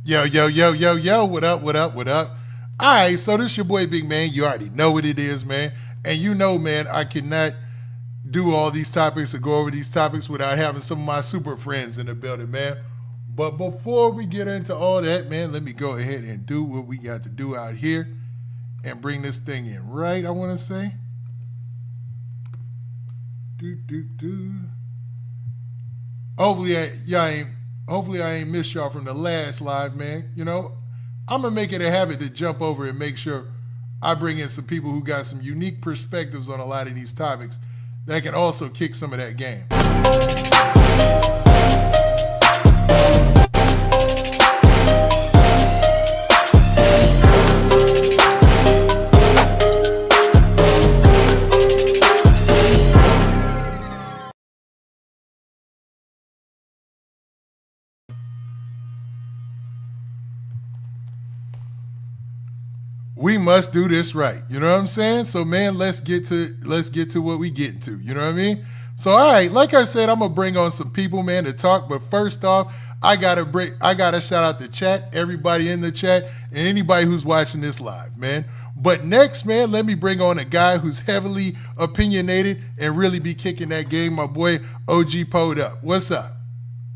Yo, yo, yo, yo, yo, what up, what up, what up? All right, so this your boy Big Man. You already know what it is, man. And you know, man, I cannot do all these topics or go over these topics without having some of my super friends in the building, man. But before we get into all that, man, let me go ahead and do what we got to do out here and bring this thing in right, I want to say. Do, do, do. Hopefully, hopefully I ain't missed y'all from the last live, man. You know, I'm gonna make it a habit to jump over and make sure I bring in some people who got some unique perspectives on a lot of these topics that can also kick some of that game. We must do this right. You know what I'm saying? So man, let's get to what we getting to. You know what I mean? So all right, like I said, I'm gonna bring on some people, man, to talk. But first off, I gotta shout out the chat, everybody in the chat, and anybody who's watching this live, man. But next, man, let me bring on a guy who's heavily opinionated and really be kicking that game, my boy OG Poed Up. What's up?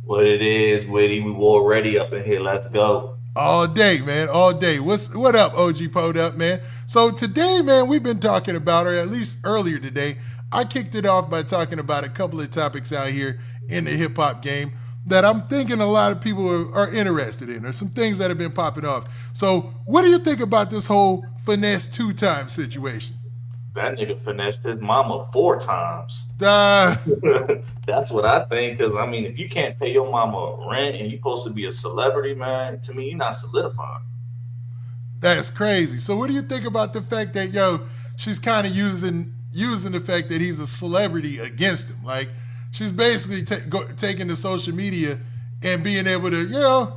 What it is, Witty. We war ready up in here. Let's go. All day, man, all day. What up, OG Pod Up, man? So today, man, we've been talking about, or at least earlier today, I kicked it off by talking about a couple of topics out here in the hip hop game that I'm thinking a lot of people are interested in. There's some things that have been popping off. So, what do you think about this whole Finesse2Tymes situation? That nigga finessed his mama 4 times. Uh, That's what I think. Because, I mean, if you can't pay your mama rent and you're supposed to be a celebrity, man, to me, you're not solidified. that's crazy. So, what do you think about the fact that she's kind of using the fact that he's a celebrity against him? Like, she's basically taking the social media and being able to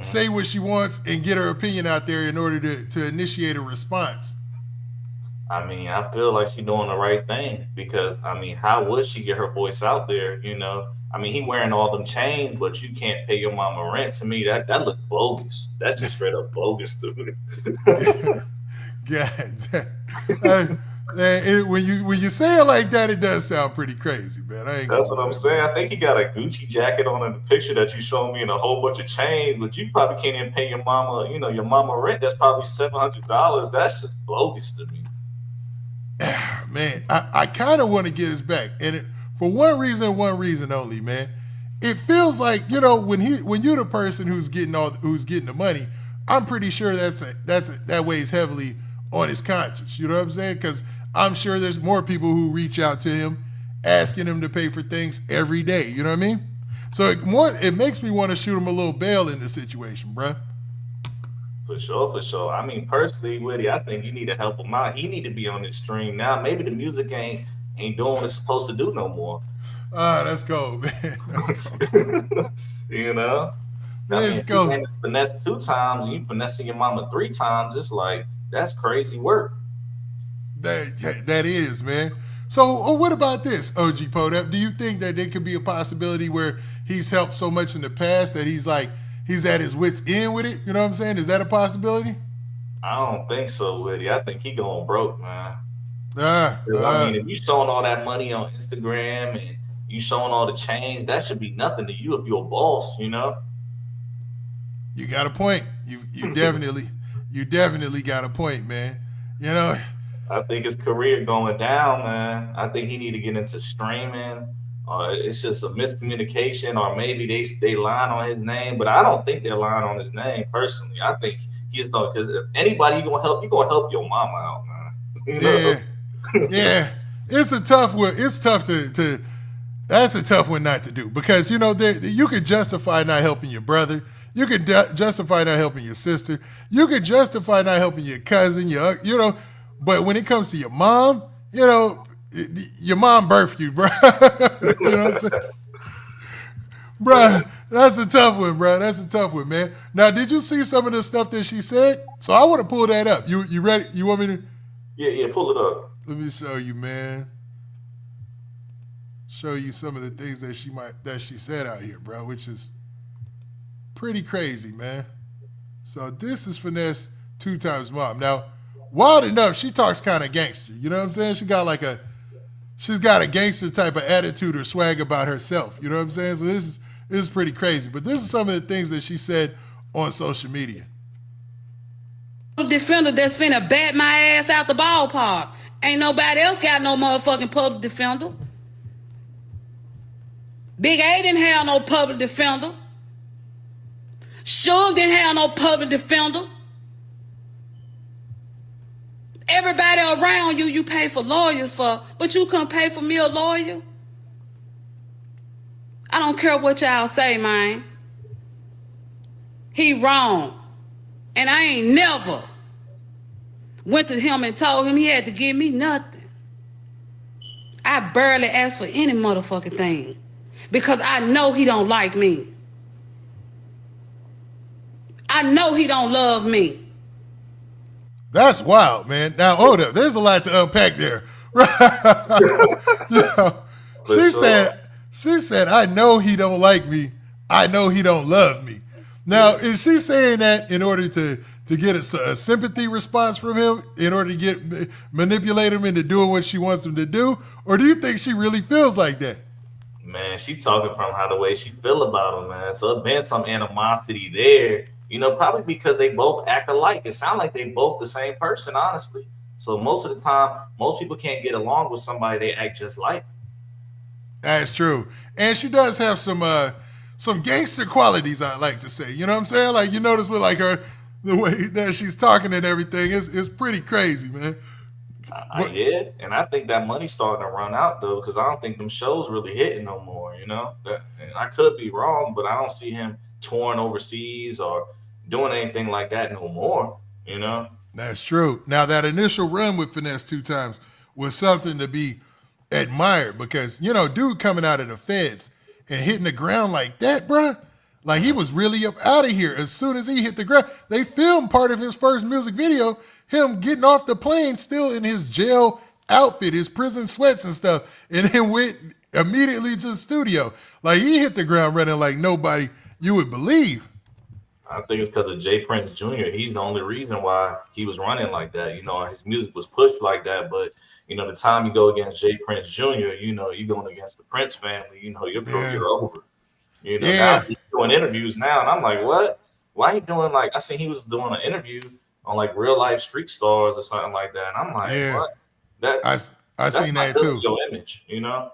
say what she wants and get her opinion out there in order to initiate a response. I mean, I feel like she's doing the right thing because, I mean, how would she get her voice out there? I mean, he wearing all them chains, but you can't pay your mama rent. To me, that look bogus. That's just straight up bogus to me. God, uh, when you say it like that, it does sound pretty crazy, man. I ain't That's gonna what I'm lie, saying. man. I think he got a Gucci jacket on in the picture that you showed me and a whole bunch of chains, but you probably can't even pay your mama, your mama rent. That's probably $700. That's just bogus to me. Man, I kind of want to get his back, and for one reason only, man. It feels like when you're the person who's getting the money, I'm pretty sure that weighs heavily on his conscience. You know what I'm saying? Because I'm sure there's more people who reach out to him asking him to pay for things every day. You know what I mean? So it makes me want to shoot him a little bail in this situation, bruh. For sure, for sure. I mean, personally, Woody, I think you need to help him out. He need to be on this stream now. Maybe the music ain't doing what it's supposed to do no more. Ah, let's go, man. Let's go. you know? I Let's mean, if you go. ain't finesse 2 times and you finessing your mama 3 times, it's like that's crazy work. That is, man. So, what about this, OG Podep? Do you think that there could be a possibility where he's helped so much in the past that he's at his wits end with it? You know what I'm saying? Is that a possibility? I don't think so, Woody. I think he going broke, man. Ah, 'Cause, I mean, if you showing all that money on Instagram and you showing all the change, that should be nothing to you if you're a boss. you got a point. You definitely got a point, man. You know, I think his career going down, man. I think he need to get into streaming. It's just a miscommunication, or maybe they lying on his name. But I don't think they're lying on his name personally. I think he's not because if anybody you gonna help your mama out, man. you know. yeah, yeah. It's a tough one. It's tough to that's a tough one not to do because you could justify not helping your brother. You could justify not helping your sister. You could justify not helping your cousin. But when it comes to your mom, your mom birthed you, bro. you know what I'm saying, bro? That's a tough one, bro. That's a tough one, man. Now, did you see some of the stuff that she said? So I want to pull that up. You ready? You want me to? Yeah, yeah. Pull it up. Let me show you, man. Show you some of the things that she said out here, bro, which is pretty crazy, man. So this is Finesse2Tymes mom. Now, wild enough, she talks kind of gangster. You know what I'm saying? She's got a gangster type of attitude or swag about herself. You know what I'm saying? So this is pretty crazy. But this is some of the things that she said on social media. Defender that's finna bat my ass out the ballpark. Ain't nobody else got no motherfucking public defender. Big A didn't have no public defender. Suge didn't have no public defender. Everybody around you, you pay for lawyers for, but you couldn't pay for me a lawyer. I don't care what y'all say, man. He wrong. And I ain't never went to him and told him he had to give me nothing. I barely asked for any motherfucking thing because I know he don't like me. I know he don't love me. That's wild, man. Now, hold up. There's a lot to unpack there. You know, she said, I know he don't like me. I know he don't love me. Now, is she saying that in order to get a sympathy response from him, in order to manipulate him into doing what she wants him to do? Or do you think she really feels like that? Man, she talking from how the way she feel about him, man. So there's been some animosity there. You know, probably because they both act alike. It sounds like they both the same person, honestly. So most of the time, most people can't get along with somebody they act just like. That's true. And she does have some gangster qualities, I like to say. You know what I'm saying? Like, you notice with like her, the way that she's talking and everything is pretty crazy, man. I did, and I think that money's starting to run out though, because I don't think them shows really hitting no more. You know, and I could be wrong, but I don't see him touring overseas or doing anything like that no more. You know, that's true. Now that initial run with Finesse2Tymes was something to be admired because, you know, dude coming out of the feds and hitting the ground like that, bruh, like he was really up out of here as soon as he hit the ground. They filmed part of his first music video, him getting off the plane still in his jail outfit, his prison sweats and stuff, and then went immediately to the studio. Like he hit the ground running like nobody you would believe. I think it's because of Jay Prince Jr. He's the only reason why he was running like that. You know, his music was pushed like that, but you know, the time you go against Jay Prince Jr., you know, you're going against the Prince family, you know, you're over. You know, now he's doing interviews now, and I'm like, what? Why he doing like, I seen he was doing an interview on like Real Life Street Stars or something like that. And I'm like, what? I seen that too. Your image, you know?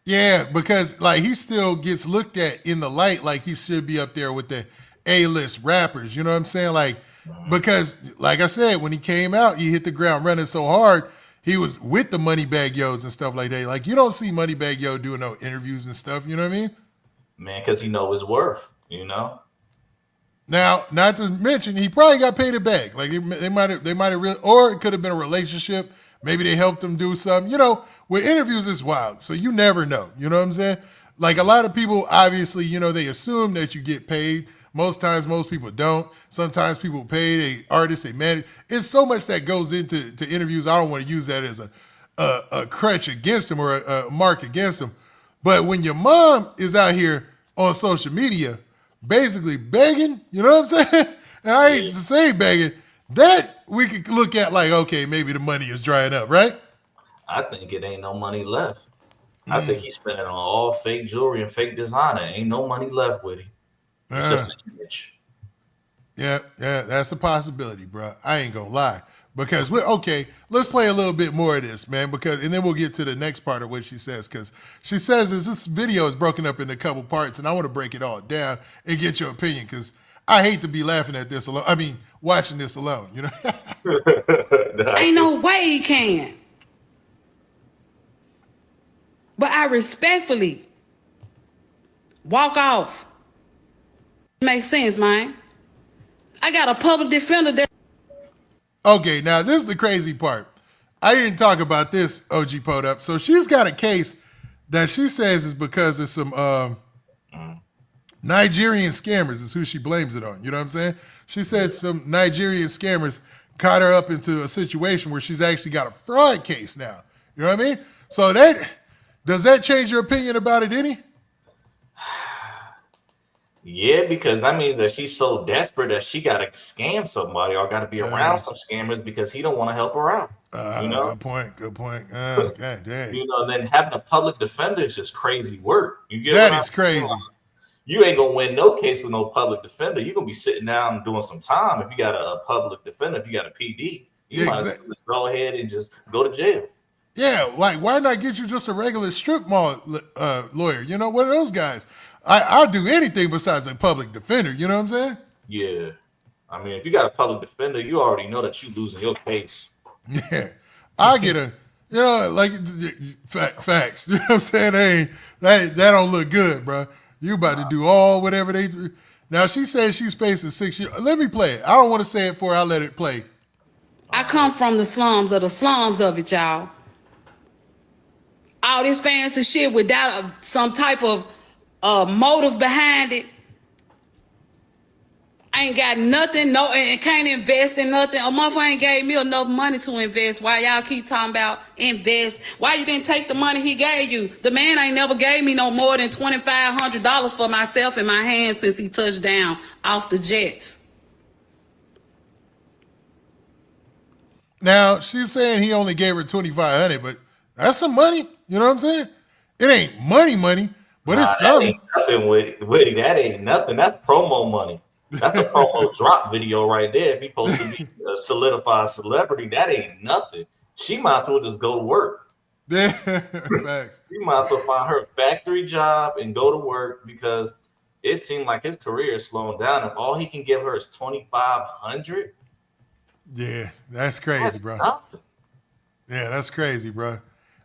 Yeah, because like he still gets looked at in the light like he should be up there with the A-list rappers. You know what I'm saying? Like, because like I said, when he came out, he hit the ground running so hard. He was with the Moneybagg Yos and stuff like that. Like you don't see Moneybagg Yo doing no interviews and stuff. You know what I mean? Man, because he know his worth, you know? Now, not to mention, he probably got paid it back. Like they might have really, or it could have been a relationship. Maybe they helped him do something. You know, with interviews, it's wild. So you never know. You know what I'm saying? Like a lot of people, obviously, you know, they assume that you get paid. Most times, most people don't. Sometimes people pay, they artists, they manage. It's so much that goes into interviews. I don't want to use that as a crutch against them or a mark against them. But when your mom is out here on social media basically begging, you know what I'm saying? And I hate to say begging, that we could look at like, okay, maybe the money is drying up, right? I think it ain't no money left. I think he's spending on all fake jewelry and fake designer. Ain't no money left with him. It's just an image. Yeah, that's a possibility, bro. I ain't gonna lie. Because let's play a little bit more of this, man, and then we'll get to the next part of what she says, because she says this video is broken up into a couple parts, and I want to break it all down and get your opinion, because I hate to be laughing at this alone. I mean, watching this alone, you know? Ain't no way he can. But I respectfully walk off. Makes sense, man. I got a public defender that. Okay, now this is the crazy part. I didn't talk about this, OG Podeup. So she's got a case that she says is because of some Nigerian scammers is who she blames it on. You know what I'm saying? She said some Nigerian scammers caught her up into a situation where she's actually got a fraud case now. You know what I mean? So does that change your opinion about it any? Yeah, because that means that she's so desperate that she got to scam somebody or got to be around some scammers because he don't want to help her out. You know, Good point. Good point. God dang. then having a public defender is just crazy work. You get what That I'm is saying? crazy. You ain't gonna win no case with no public defender. You're gonna be sitting down and doing some time if you got a public defender, if you got a PD. You Yeah, might as well just go ahead and just go to jail. Yeah, like why not get you just a regular strip mall lawyer? You know, one of those guys. I'll do anything besides a public defender. You know what I'm saying? Yeah. I mean, if you got a public defender, you already know that you losing your case. Yeah, I get a, you know, like facts. You know what I'm saying? That don't look good, bro. You about to do all whatever they do. Now she says she's facing 6 years. Let me play it. I don't want to say it for. I'll let it play. I come from the slums of it, y'all. All this fancy shit without some type of motive behind it. I ain't got nothing, and can't invest in nothing. A motherfucker ain't gave me enough money to invest. Why y'all keep talking about invest? Why you didn't take the money he gave you? The man ain't never gave me no more than $2,500 for myself in my hand since he touched down off the jets. Now she's saying he only gave her $2,500, but that's some money. You know what I'm saying? It ain't money, but it's That something. ain't nothing, Woody. That ain't nothing. That's promo money. That's the promo drop video right there. If he's supposed to be a solidified celebrity, that ain't nothing. She might as well just go to work. Facts. She might as well find her a factory job and go to work because it seemed like his career is slowing down. If all he can give her is $2,500, yeah, that's crazy, that's bro. nothing. Yeah, that's crazy, bro.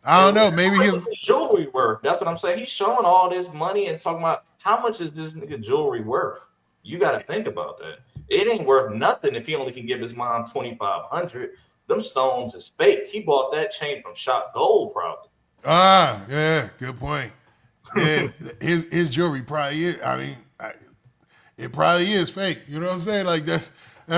I don't know. Maybe his jewelry worth. That's what I'm saying. He's showing all this money and talking about how much is this nigga jewelry worth. You got to think about that. It ain't worth nothing if he only can give his mom $2,500. Them stones is fake. He bought that chain from Shop Gold, probably. yeah, good point. Yeah, his jewelry probably is. I mean, it probably is fake. You know what I'm saying? Like that's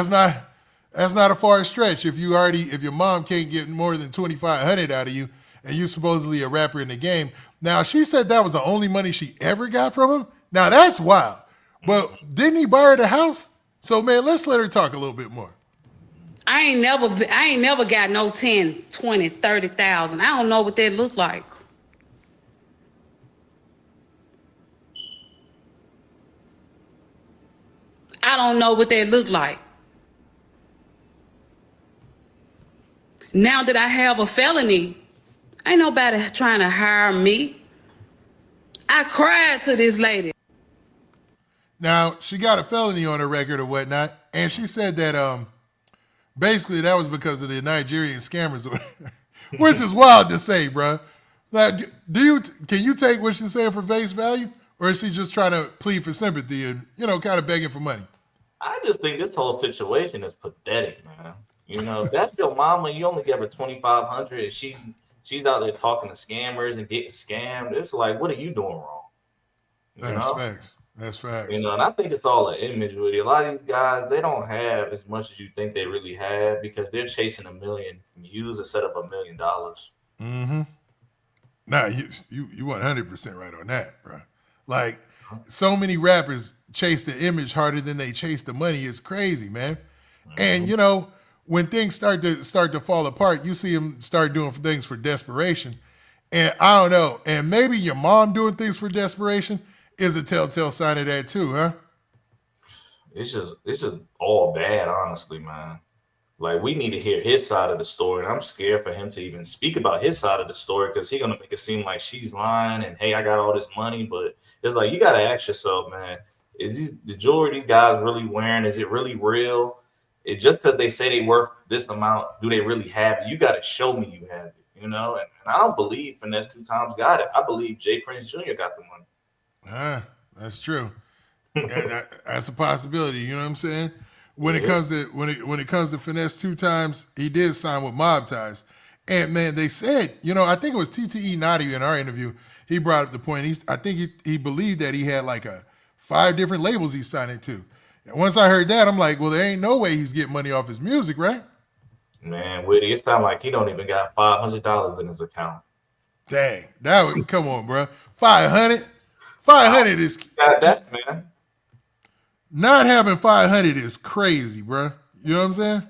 not a far stretch. If your mom can't get more than $2,500 out of you, and you supposedly a rapper in the game. Now she said that was the only money she ever got from him. Now that's wild. But didn't he buy her the house? So man, let's let her talk a little bit more. I ain't never got no 10, 20, 30,000. I don't know what that look like. I don't know what that look like. Now that I have a felony, ain't nobody trying to hire me. I cried to this lady. Now, she got a felony on her record or whatnot, and she said that basically that was because of the Nigerian scammers, which is wild to say, bro. Like, can you take what she's saying for face value, or is she just trying to plead for sympathy and, kind of begging for money? I just think this whole situation is pathetic, man. If that's your mama, you only give her $2,500, and she's out there talking to scammers and getting scammed. It's like, what are you doing wrong? That's facts. That's facts. And I think it's all an image, really. A lot of these guys, they don't have as much as you think they really have because they're chasing 1 million views instead of $1 million. Mm-hmm. Nah, you 100% right on that, bro. Like, so many rappers chase the image harder than they chase the money. It's crazy, man. Mm-hmm. And when things start to fall apart, you see them start doing things for desperation. And I don't know. And maybe your mom doing things for desperation is a telltale sign of that too, huh? It's just all bad, honestly, man. Like, we need to hear his side of the story. And I'm scared for him to even speak about his side of the story because he's gonna make it seem like she's lying and hey, I got all this money. But it's like you gotta ask yourself, man, is the jewelry these guys really wearing? Is it really real? Just because they say they worth this amount, do they really have it? You gotta show me you have it, And I don't believe Finesse2Tymes got it. I believe Jay Prince Jr. got the money. That's true. That's a possibility. You know what I'm saying? When it comes to Finesse2Tymes, he did sign with Mob Ties, and man, they said, I think it was TTE Naughty in our interview. He brought up the point. I think he believed that he had like 5 different labels he's signing to. And once I heard that, I'm like, well, there ain't no way he's getting money off his music, right? Man, Woody, it sounds like he don't even got $500 in his account. Dang, come on, bro. 500 is got that, man. Not having 500 is crazy, bro. You know what I'm saying?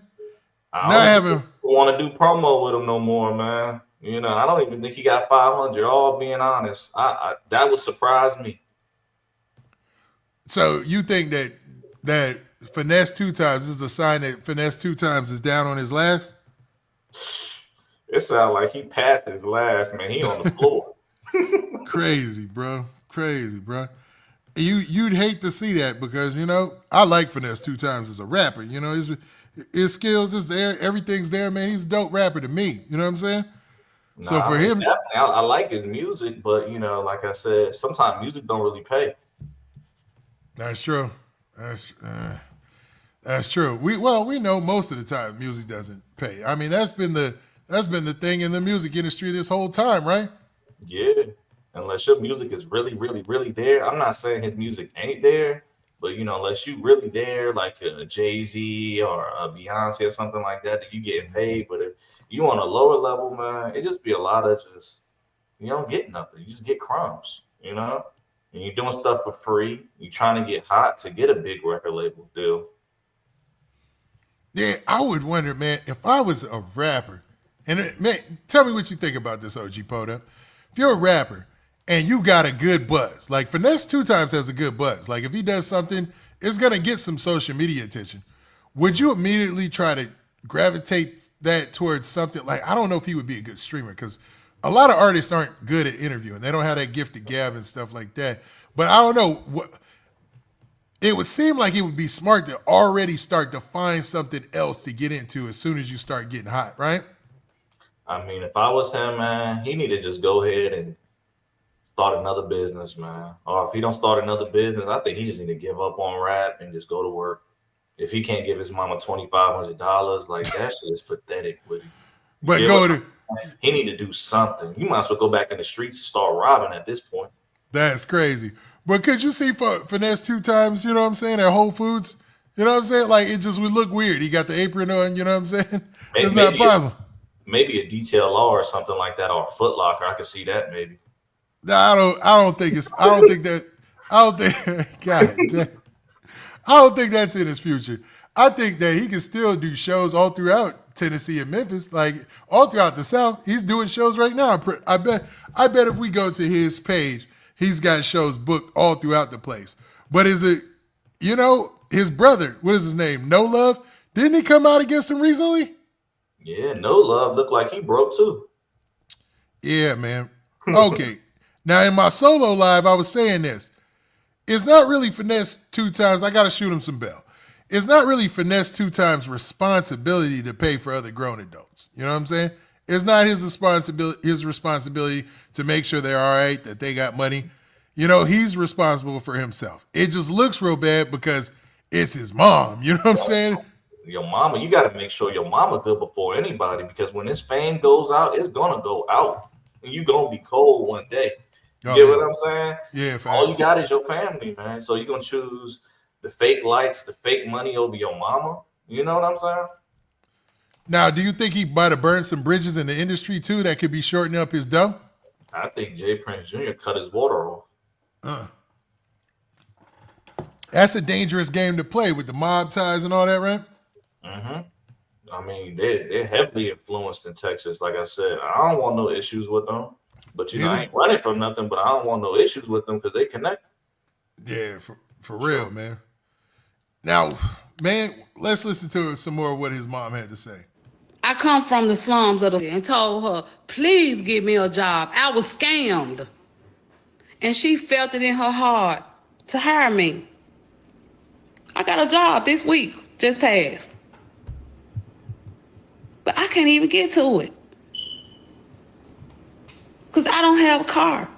I Not don't having. want to do promo with him no more, man. You know, I don't even think he got 500. All being honest, that would surprise me. So you think that Finesse2Tymes is a sign that Finesse2Tymes is down on his last? It sounds like he passed his last, man. He on the floor. Crazy, bro. Crazy, bro. You'd hate to see that because I like Finesse2Tymes as a rapper. His skills is there, everything's there, man. He's a dope rapper to me. You know what I'm saying? So for him, I like his music, but like I said, sometimes music don't really pay. That's true. That's true. We know most of the time music doesn't pay. I mean, that's been the thing in the music industry this whole time, right? Yeah. Unless your music is really, really, really there. I'm not saying his music ain't there, but unless you really there, like a Jay-Z or a Beyonce or something like that, that you getting paid. But if you on a lower level, man, it just be a lot of just you don't get nothing. You just get crumbs, And you're doing stuff for free. You're trying to get hot to get a big record label deal. Yeah, I would wonder, man, if I was a rapper, and man, tell me what you think about this, OG Poda. If you're a rapper and you got a good buzz, like Finesse2Tymes has a good buzz. Like if he does something, it's gonna get some social media attention. Would you immediately try to gravitate that towards something like, I don't know if he would be a good streamer because a lot of artists aren't good at interviewing. They don't have that gift of gab and stuff like that. But I don't know. It would seem like it would be smart to already start to find something else to get into as soon as you start getting hot, right? I mean, if I was him, man, he need to just go ahead and start another business, man. Or if he don't start another business, I think he just need to give up on rap and just go to work. If he can't give his mama $2,500, like that shit is pathetic with him. But he need to do something. You might as well go back in the streets and start robbing at this point. That's crazy. But could you see for Finesse2Tymes, you know what I'm saying, at Whole Foods? You know what I'm saying? Like it just would look weird. He got the apron on, you know what I'm saying? It's not a problem. Maybe a Detail R or something like that, or a Foot Locker. I could see that maybe. No, I don't think that's in his future. I think that he can still do shows all throughout Tennessee and Memphis, like all throughout the South. He's doing shows right now. I bet if we go to his page, he's got shows booked all throughout the place. But is it, his brother, what is his name? No Love? Didn't he come out against him recently? Yeah, No Love looked like he broke too. Yeah, man. Okay. Now in my solo live, I was saying this. It's not really Finesse2Tymes. I got to shoot him some bell. It's not really Finesse2Tymes' responsibility to pay for other grown adults. You know what I'm saying? It's not his responsibility to make sure they're all right, that they got money. He's responsible for himself. It just looks real bad because it's his mom. You know what I'm saying? Your mama, you got to make sure your mama good before anybody, because when this fame goes out, it's going to go out. And you're going to be cold one day. You get what I'm saying? Yeah. All you got is your family, man. So you're going to choose the fake likes, the fake money over your mama. You know what I'm saying? Now, do you think he might have burned some bridges in the industry too that could be shortening up his dough? I think Jay Prince Jr. cut his water off. That's a dangerous game to play with the mob ties and all that, right? Mm-hmm. I mean, they're heavily influenced in Texas. Like I said, I don't want no issues with them. But I ain't running from nothing. But I don't want no issues with them because they connect. Yeah, for real, man. Now, man, let's listen to some more of what his mom had to say. I come from the slums of and told her, please give me a job. I was scammed. And she felt it in her heart to hire me. I got a job this week, just passed. But I can't even get to it. Because I don't have a car.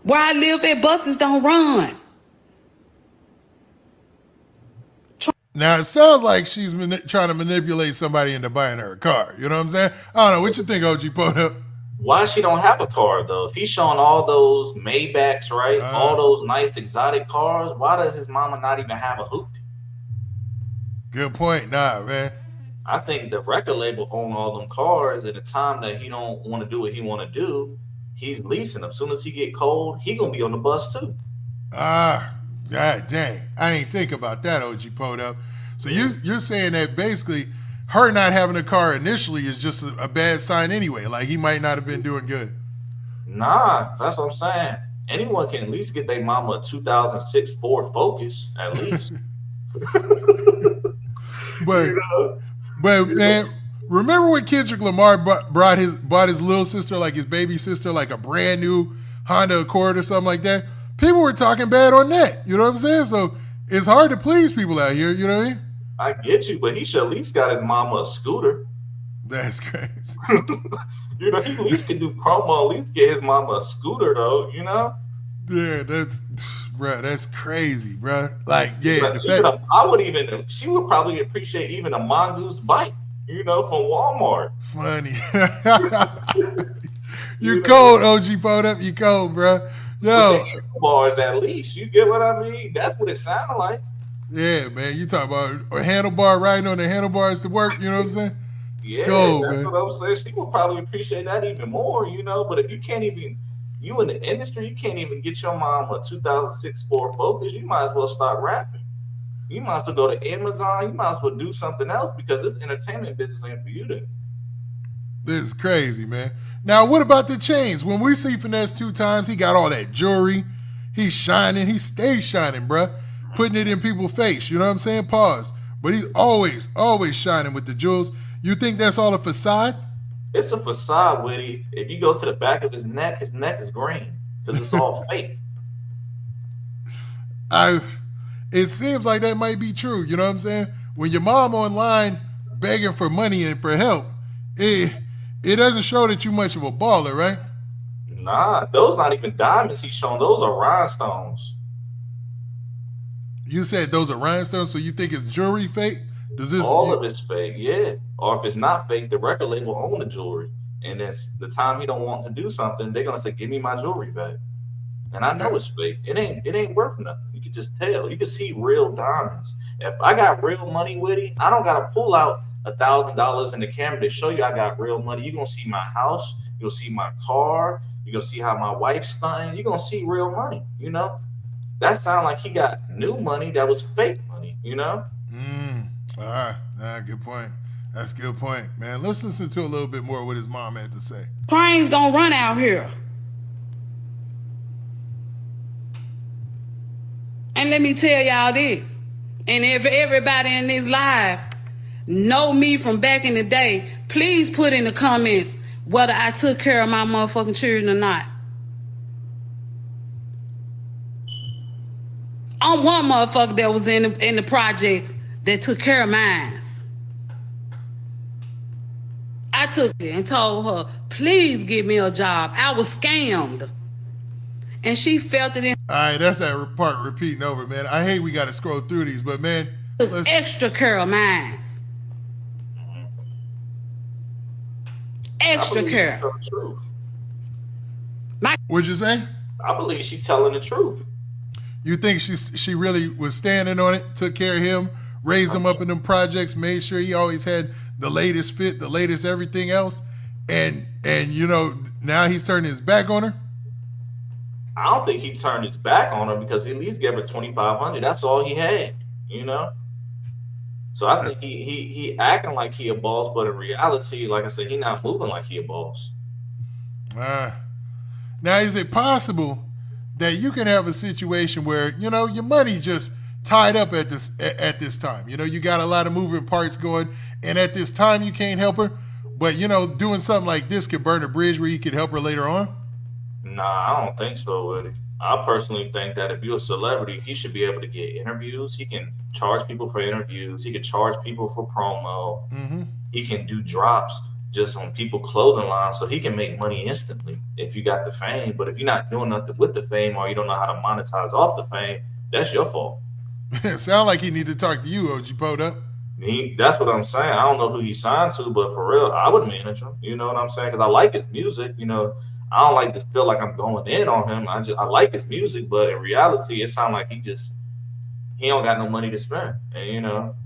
Where I live at, buses don't run. Now, it sounds like she's trying to manipulate somebody into buying her a car. You know what I'm saying? I don't know. What you think, OG Poda? Why she don't have a car, though? If he's showing all those Maybachs, right? All those nice exotic cars, why does his mama not even have a hoopty? Good point. Nah, man. I think the record label own all them cars. At the time that he don't want to do what he want to do, he's leasing them. As soon as he get cold, he gonna be on the bus too. God dang, I ain't think about that, OG Poed Up. So you're saying that basically her not having a car initially is just a bad sign anyway. Like he might not have been doing good. Nah, that's what I'm saying. Anyone can at least get their mama a 2006 Ford Focus, at least. But You know? but man, remember when Kendrick Lamar bought his little sister, like his baby sister, like a brand new Honda Accord or something like that? People were talking bad on that. You know what I'm saying? So it's hard to please people out here. You know what I mean? I get you, but he should at least got his mama a scooter. That's crazy. You know, he at least can do promo, at least get his mama a scooter, though, you know? Yeah, that's crazy, bro. Like, yeah, Like, she would probably appreciate even a mongoose bike, you know, from Walmart. funny. You You know, cold, OG Poed Up. You cold, bro. with Yo, the handlebars at least. You get what I mean? That's what it sounds like. yeah, man. You talk about a handlebar riding on the handlebars to work. You know what I'm saying? It's Yeah, cold, that's man. what I'm saying. She would probably appreciate that even more, you know. But if you can't even, you in the industry, you can't even get your mom a 2006 Ford Focus, you might as well start rapping. You might as well go to Amazon. You might as well do something else because this entertainment business ain't for you to. This is crazy, man. Now, what about the chains? When we see Finesse2Tymes, he got all that jewelry. He's shining. He stays shining, bruh. Putting it in people's face. You know what I'm saying? Pause. But he's always shining with the jewels. You think that's all a facade? It's a facade, Witty. If you go to the back of his neck is green because it's all fake. It seems like that might be true. You know what I'm saying? When your mom online begging for money and for help, it doesn't show that you're much of a baller, right? Nah, those not even diamonds he's showing. Those are rhinestones. You said those are rhinestones, so you think it's jewelry fake? Does this? All of it's fake, yeah. Or if it's not fake, the record label own the jewelry. And then the time he don't want to do something, they're gonna say, "Give me my jewelry back." And I know it's fake. It ain't worth nothing. You can just tell. You can see real diamonds. If I got real money, Witty, I don't gotta pull out $1,000 in the camera to show you I got real money. You're gonna see my house. You'll see my car. You're gonna see how my wife's stunting. You're gonna see real money. You know, that sound like he got new money that was fake money. You know. Good point. That's a good point, man. Let's listen to a little bit more what his mom had to say. Trains don't run out here. And let me tell y'all this, and if everybody in this live know me from back in the day, please put in the comments whether I took care of my motherfucking children or not. I'm one motherfucker that was in the projects that took care of mine. I took it and told her, please give me a job. I was scammed. And she felt it in. All right, that's that part repeating over, man. I hate we got to scroll through these, but man, extra care of mine. Extra care. What'd you say? I believe she's telling the truth. You think she really was standing on it, took care of him, raised him up in them projects, made sure he always had the latest fit, the latest everything else, and you know, now he's turning his back on her? I don't think he turned his back on her because he at least gave her $2,500. That's all he had, you know. So I think he acting like he a boss, but in reality, like I said, he not moving like he a boss. Now, is it possible that you can have a situation where, you know, your money just tied up at this time? You know, you got a lot of moving parts going, and at this time you can't help her, but you know, doing something like this could burn a bridge where you could help her later on? Nah, I don't think so, Woody. I personally think that if you're a celebrity, he should be able to get interviews. He can charge people for interviews. He can charge people for promo. Mm-hmm. He can do drops just on people's clothing lines, so he can make money instantly if you got the fame. But if you're not doing nothing with the fame or you don't know how to monetize off the fame, that's your fault. Sound like he need to talk to you, OG Poed Up. That's what I'm saying. I don't know who he signed to, but for real, I would manage him. You know what I'm saying? Because I like his music. You know, I don't like to feel like I'm going in on him. I like his music, but in reality, it sounds like he don't got no money to spend. And you know,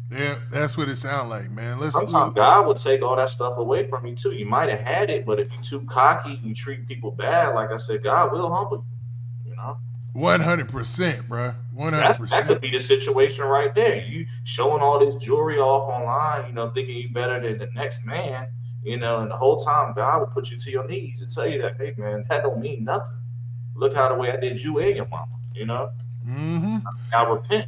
yeah, that's what it sounds like, man. Sometimes God will take all that stuff away from you too. You might have had it, but if you're too cocky, you treat people bad. Like I said, God will humble you. You know. 100%, bro. That could 100%. be the situation right there. You showing all this jewelry off online, thinking you better than the next man, and the whole time God will put you to your knees and tell you that, hey man, that don't mean nothing. Look how the way I did you and your mama. Mm-hmm. I repent.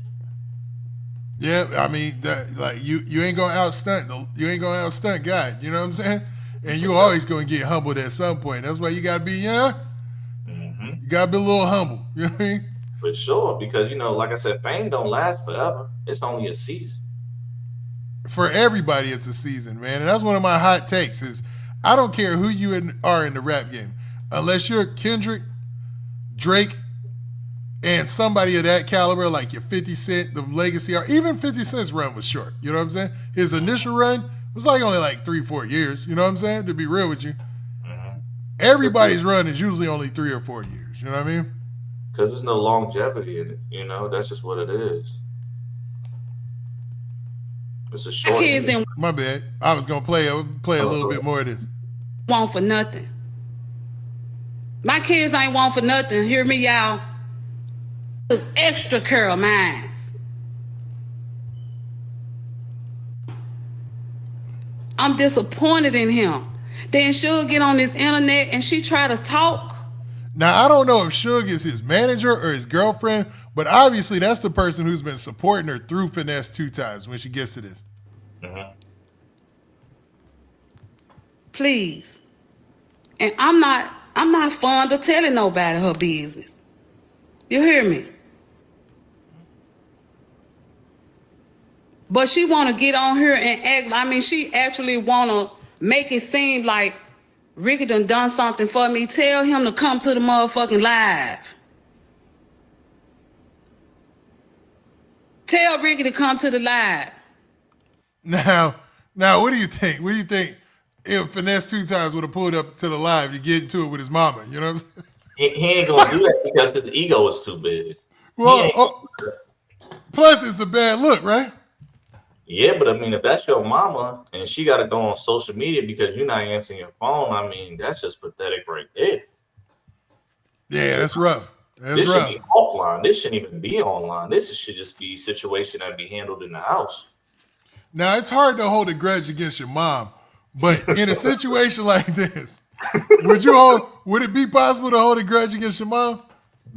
Yeah, I mean, like you ain't gonna outstunt God. You know what I'm saying? And you always gonna get humbled at some point. That's why you gotta be, Hmm. you gotta be a little humble. You know what I mean? For sure, because like I said, fame don't last forever. It's only a season. For everybody, it's a season, man. And that's one of my hot takes. Is I don't care who you are in the rap game, unless you're Kendrick, Drake, and somebody of that caliber, like your 50 Cent, the legacy, or even 50 Cent's run was short. You know what I'm saying? His initial run was like only like 3-4 years. You know what I'm saying? To be real with you, everybody's run is usually only 3 or 4 years. You know what I mean? Because there's no longevity in it. That's just what it is. It's a My short. kids didn't My bad. I was gonna play a little bit more of this. want for nothing. My kids ain't want for nothing. Hear me, y'all. Extra curl minds. I'm disappointed in him. Then she'll get on this internet and she try to talk. Now I don't know if Suge is his manager or his girlfriend, but obviously that's the person who's been supporting her through Finesse2Tymes when she gets to this. Mhm. Please. And I'm not fond of telling nobody her business. You hear me? But she want to get on here and act. I mean, she actually want to make it seem like Ricky done something for me. Tell him to come to the motherfucking live. Tell Ricky to come to the live. Now, what do you think? What do you think if Finesse2Tymes would have pulled up to the live to get into it with his mama? You know what I'm saying? He ain't gonna do that because his ego is too big. Well, plus it's a bad look, right? Yeah, but I mean, if that's your mama and she got to go on social media because you're not answering your phone, I mean, that's just pathetic right there. Yeah, that's rough. That's This rough. should be offline. This shouldn't even be online. This should just be a situation that be handled in the house. Now it's hard to hold a grudge against your mom, but in a situation like this, would it be possible to hold a grudge against your mom?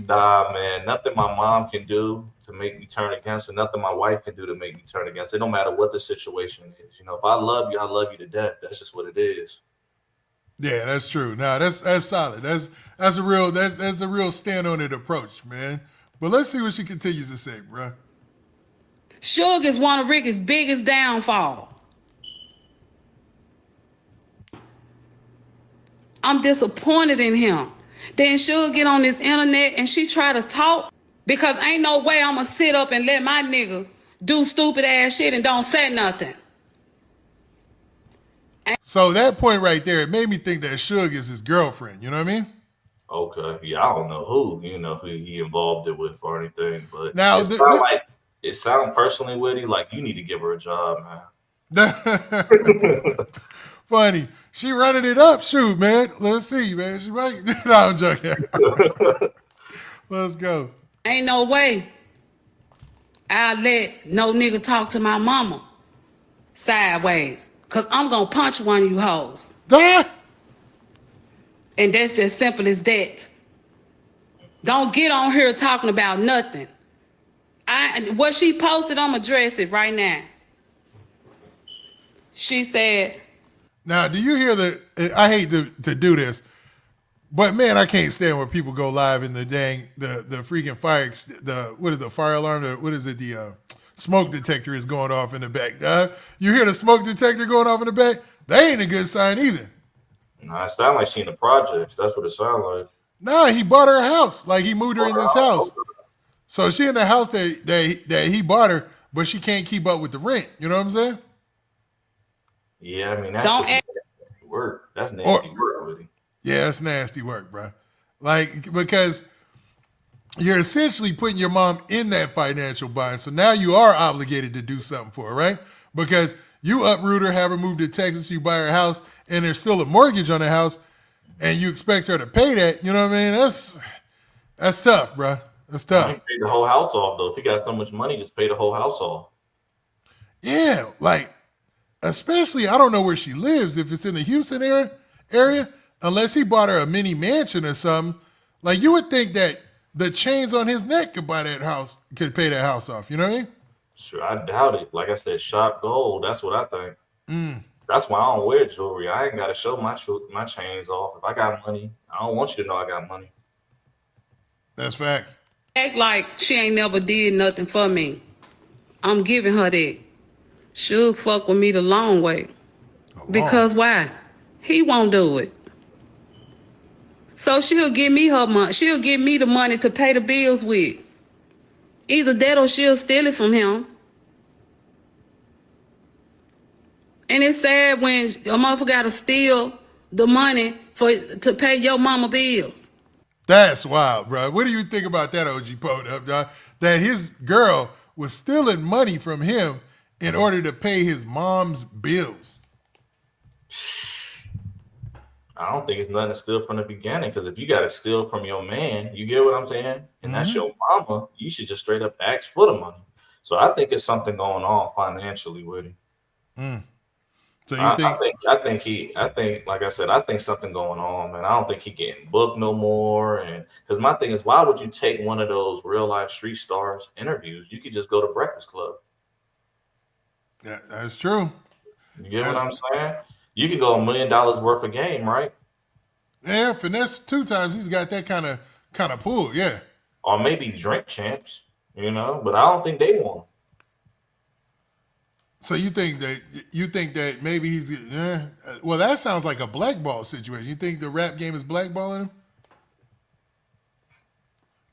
Nah, man, nothing my mom can do to make me turn against her. Nothing my wife can do to make me turn against it. No matter what the situation is. If I love you to death. That's just what it is. Yeah, that's true. Now that's solid. That's a real stand on it approach, man. But let's see what she continues to say, bro. Suge is one of Ricky's biggest downfall. I'm disappointed in him. Then she'll get on this internet and she try to talk because ain't no way I'm gonna sit up and let my nigga do stupid ass shit and don't say nothing. So that point right there, it made me think that Suge is his girlfriend. You know what I mean? Okay. Yeah, I don't know who he involved it with or anything, but Now it sounds personally witty, like you need to give her a job, man. Funny. She running it up. Shoot, man. Let's see, man. She might. No, I'm joking. Let's go. Ain't no way I'll let no nigga talk to my mama sideways. Cause I'm gonna punch one of you hoes. Ah! And that's just simple as that. Don't get on here talking about nothing. What she posted, I'm gonna address it right now. She said, Now, do you hear I hate to do this, but man, I can't stand when people go live in the freaking fire alarm, the smoke detector is going off in the back. You hear the smoke detector going off in the back? That ain't a good sign either. Nah, it sounds like she in the projects. That's what it sounds like. Nah, he bought her a house. Like he moved her in this house. So she in the house that he bought her, but she can't keep up with the rent. You know what I'm saying? Yeah, I mean, that's nasty work. That's nasty work, really. Yeah, that's nasty work, bro. Like, because you're essentially putting your mom in that financial bind. So now you are obligated to do something for her, right? Because you uproot her, have her move to Texas, you buy her house, and there's still a mortgage on the house, and you expect her to pay that. You know what I mean? That's tough, bro. That's Now he tough. paid the whole house off though. If he got so much money, just pay the whole house off. Yeah, like especially I don't know where she lives. If it's in the Houston area, unless he bought her a mini mansion or something, like you would think that the chains on his neck could buy that house, could pay that house off. You know what I mean? Sure, I doubt it. Like I said, shot gold. That's what I think. Mm, That's why I don't wear jewelry. I ain't got to show my chains off. If I got money, I don't want you to know I got money. that's facts. Act like she ain't never did nothing for me. I'm giving her that. She'll fuck with me the long way. Because why? He won't do it. So she'll give me her money. She'll give me the money to pay the bills with. Either that or she'll steal it from him. And it's sad when a motherfucker gotta steal the money to pay your mama bills. That's wild, bro. What do you think about that, OG Poed Up, dog? That his girl was stealing money from him in order to pay his mom's bills. I don't think it's nothing to steal from the beginning. Because if you got to steal from your man, you get what I'm saying? And that's your mama, you should just straight up ask for the money. So I think it's something going on financially with him. So you think? I think, like I said, I think something going on, man. I don't think he getting booked no more. And because my thing is, why would you take one of those real life street stars interviews? You could just go to Breakfast Club. Yeah, that's true. You get what I'm saying? You could go $1 million worth of game, right? Yeah, Finesse2Tymes, he's got that kind of pull, yeah. Or maybe Drink Champs, you know, but I don't think they won. So you think that maybe he's well, that sounds like a blackball situation. You think the rap game is blackballing him?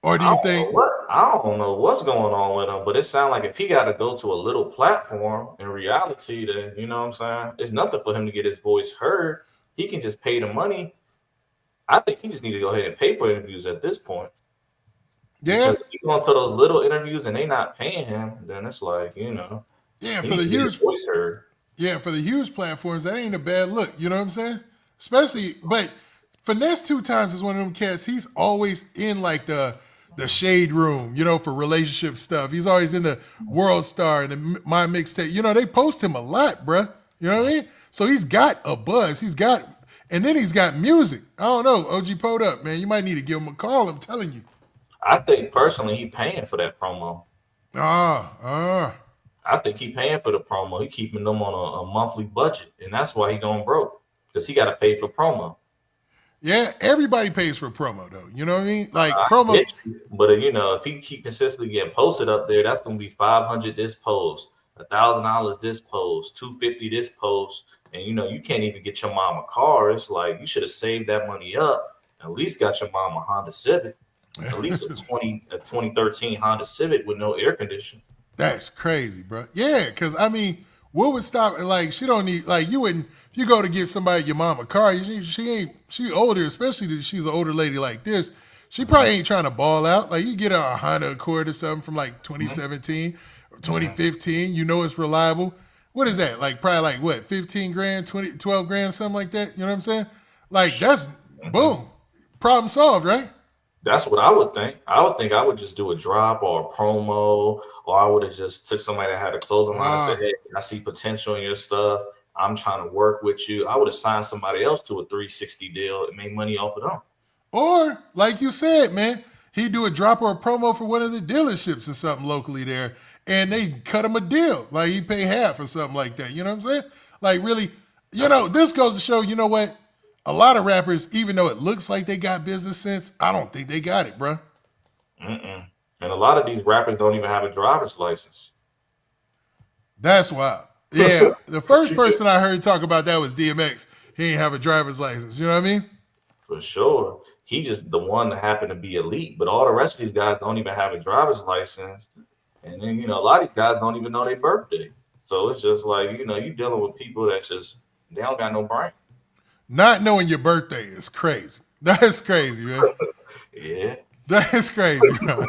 Or do you think I don't know what's going on with him, but it sounds like if he got to go to a little platform in reality, then you know what I'm saying? It's nothing for him to get his voice heard. He can just pay the money. I think he just need to go ahead and pay for interviews at this point. Yeah. Because if he's going to those little interviews and they not paying him, then it's like, you know. Yeah, for the huge voice heard. Yeah, for the huge platforms, that ain't a bad look. You know what I'm saying? Especially, but Finesse2Tymes is one of them cats. He's always in like the shade room, you know, for relationship stuff. He's always in the World Star and the My Mixtape. You know, they post him a lot, bruh. You know what I mean? So he's got a buzz. And then he's got music. I don't know, OG Poed Up, man. You might need to give him a call. I'm telling you. I think personally he paying for that promo. I think he paying for the promo. He keeping them on a monthly budget, and that's why he going broke because he got to pay for promo. Yeah, everybody pays for promo though. You know what I mean? Like promo. But you know, if he keep consistently getting posted up there, that's gonna be $500 this post, $1,000 this post, $250 this post, and you know you can't even get your mom a car. It's like you should have saved that money up. At least got your mom a Honda Civic, at least a 2013 Honda Civic with no air conditioning. That's crazy, bro. Yeah, because I mean, what would stop? Like, she don't need, like, you wouldn't, if you go to get somebody, your mom a car, she older, especially if she's an older lady like this, she probably ain't trying to ball out. Like, you get a Honda Accord or something from like 2017 or 2015, you know it's reliable. What is that? Like, probably like what, 15 grand, 12 grand, something like that? You know what I'm saying? Like, that's, boom, problem solved, right? That's what I would think. I would think I would just do a drop or a promo, or I would have just took somebody that had a clothing line and said, hey, I see potential in your stuff. I'm trying to work with you. I would have signed somebody else to a 360 deal and made money off of them. Or, like you said, man, he'd do a drop or a promo for one of the dealerships or something locally there, and they cut him a deal. Like, he'd pay half or something like that. You know what I'm saying? Like, really, you know, this goes to show, you know what? A lot of rappers, even though it looks like they got business sense, I don't think they got it, bro. And a lot of these rappers don't even have a driver's license. That's wild. Yeah, the first person I heard talk about that was DMX. He ain't have a driver's license. You know what I mean? For sure. He just the one that happened to be elite. But all the rest of these guys don't even have a driver's license. And then, you know, a lot of these guys don't even know their birthday. So it's just like, you know, you're dealing with people that just, they don't got no brain. Not knowing your birthday is crazy. That's crazy, man. Yeah. That's crazy, bro.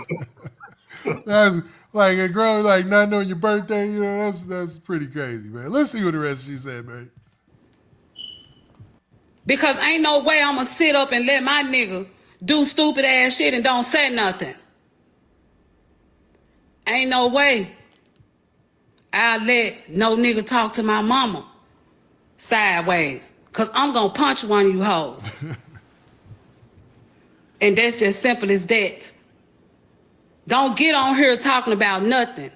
That's like a girl like not knowing your birthday, you know, that's pretty crazy, man. Let's see what the rest of you said, man. Because ain't no way I'm going to sit up and let my nigga do stupid ass shit and don't say nothing. Ain't no way I'll let no nigga talk to my mama sideways. Cause I'm gonna punch one of you hoes. And that's just simple as that. Don't get on here talking about nothing.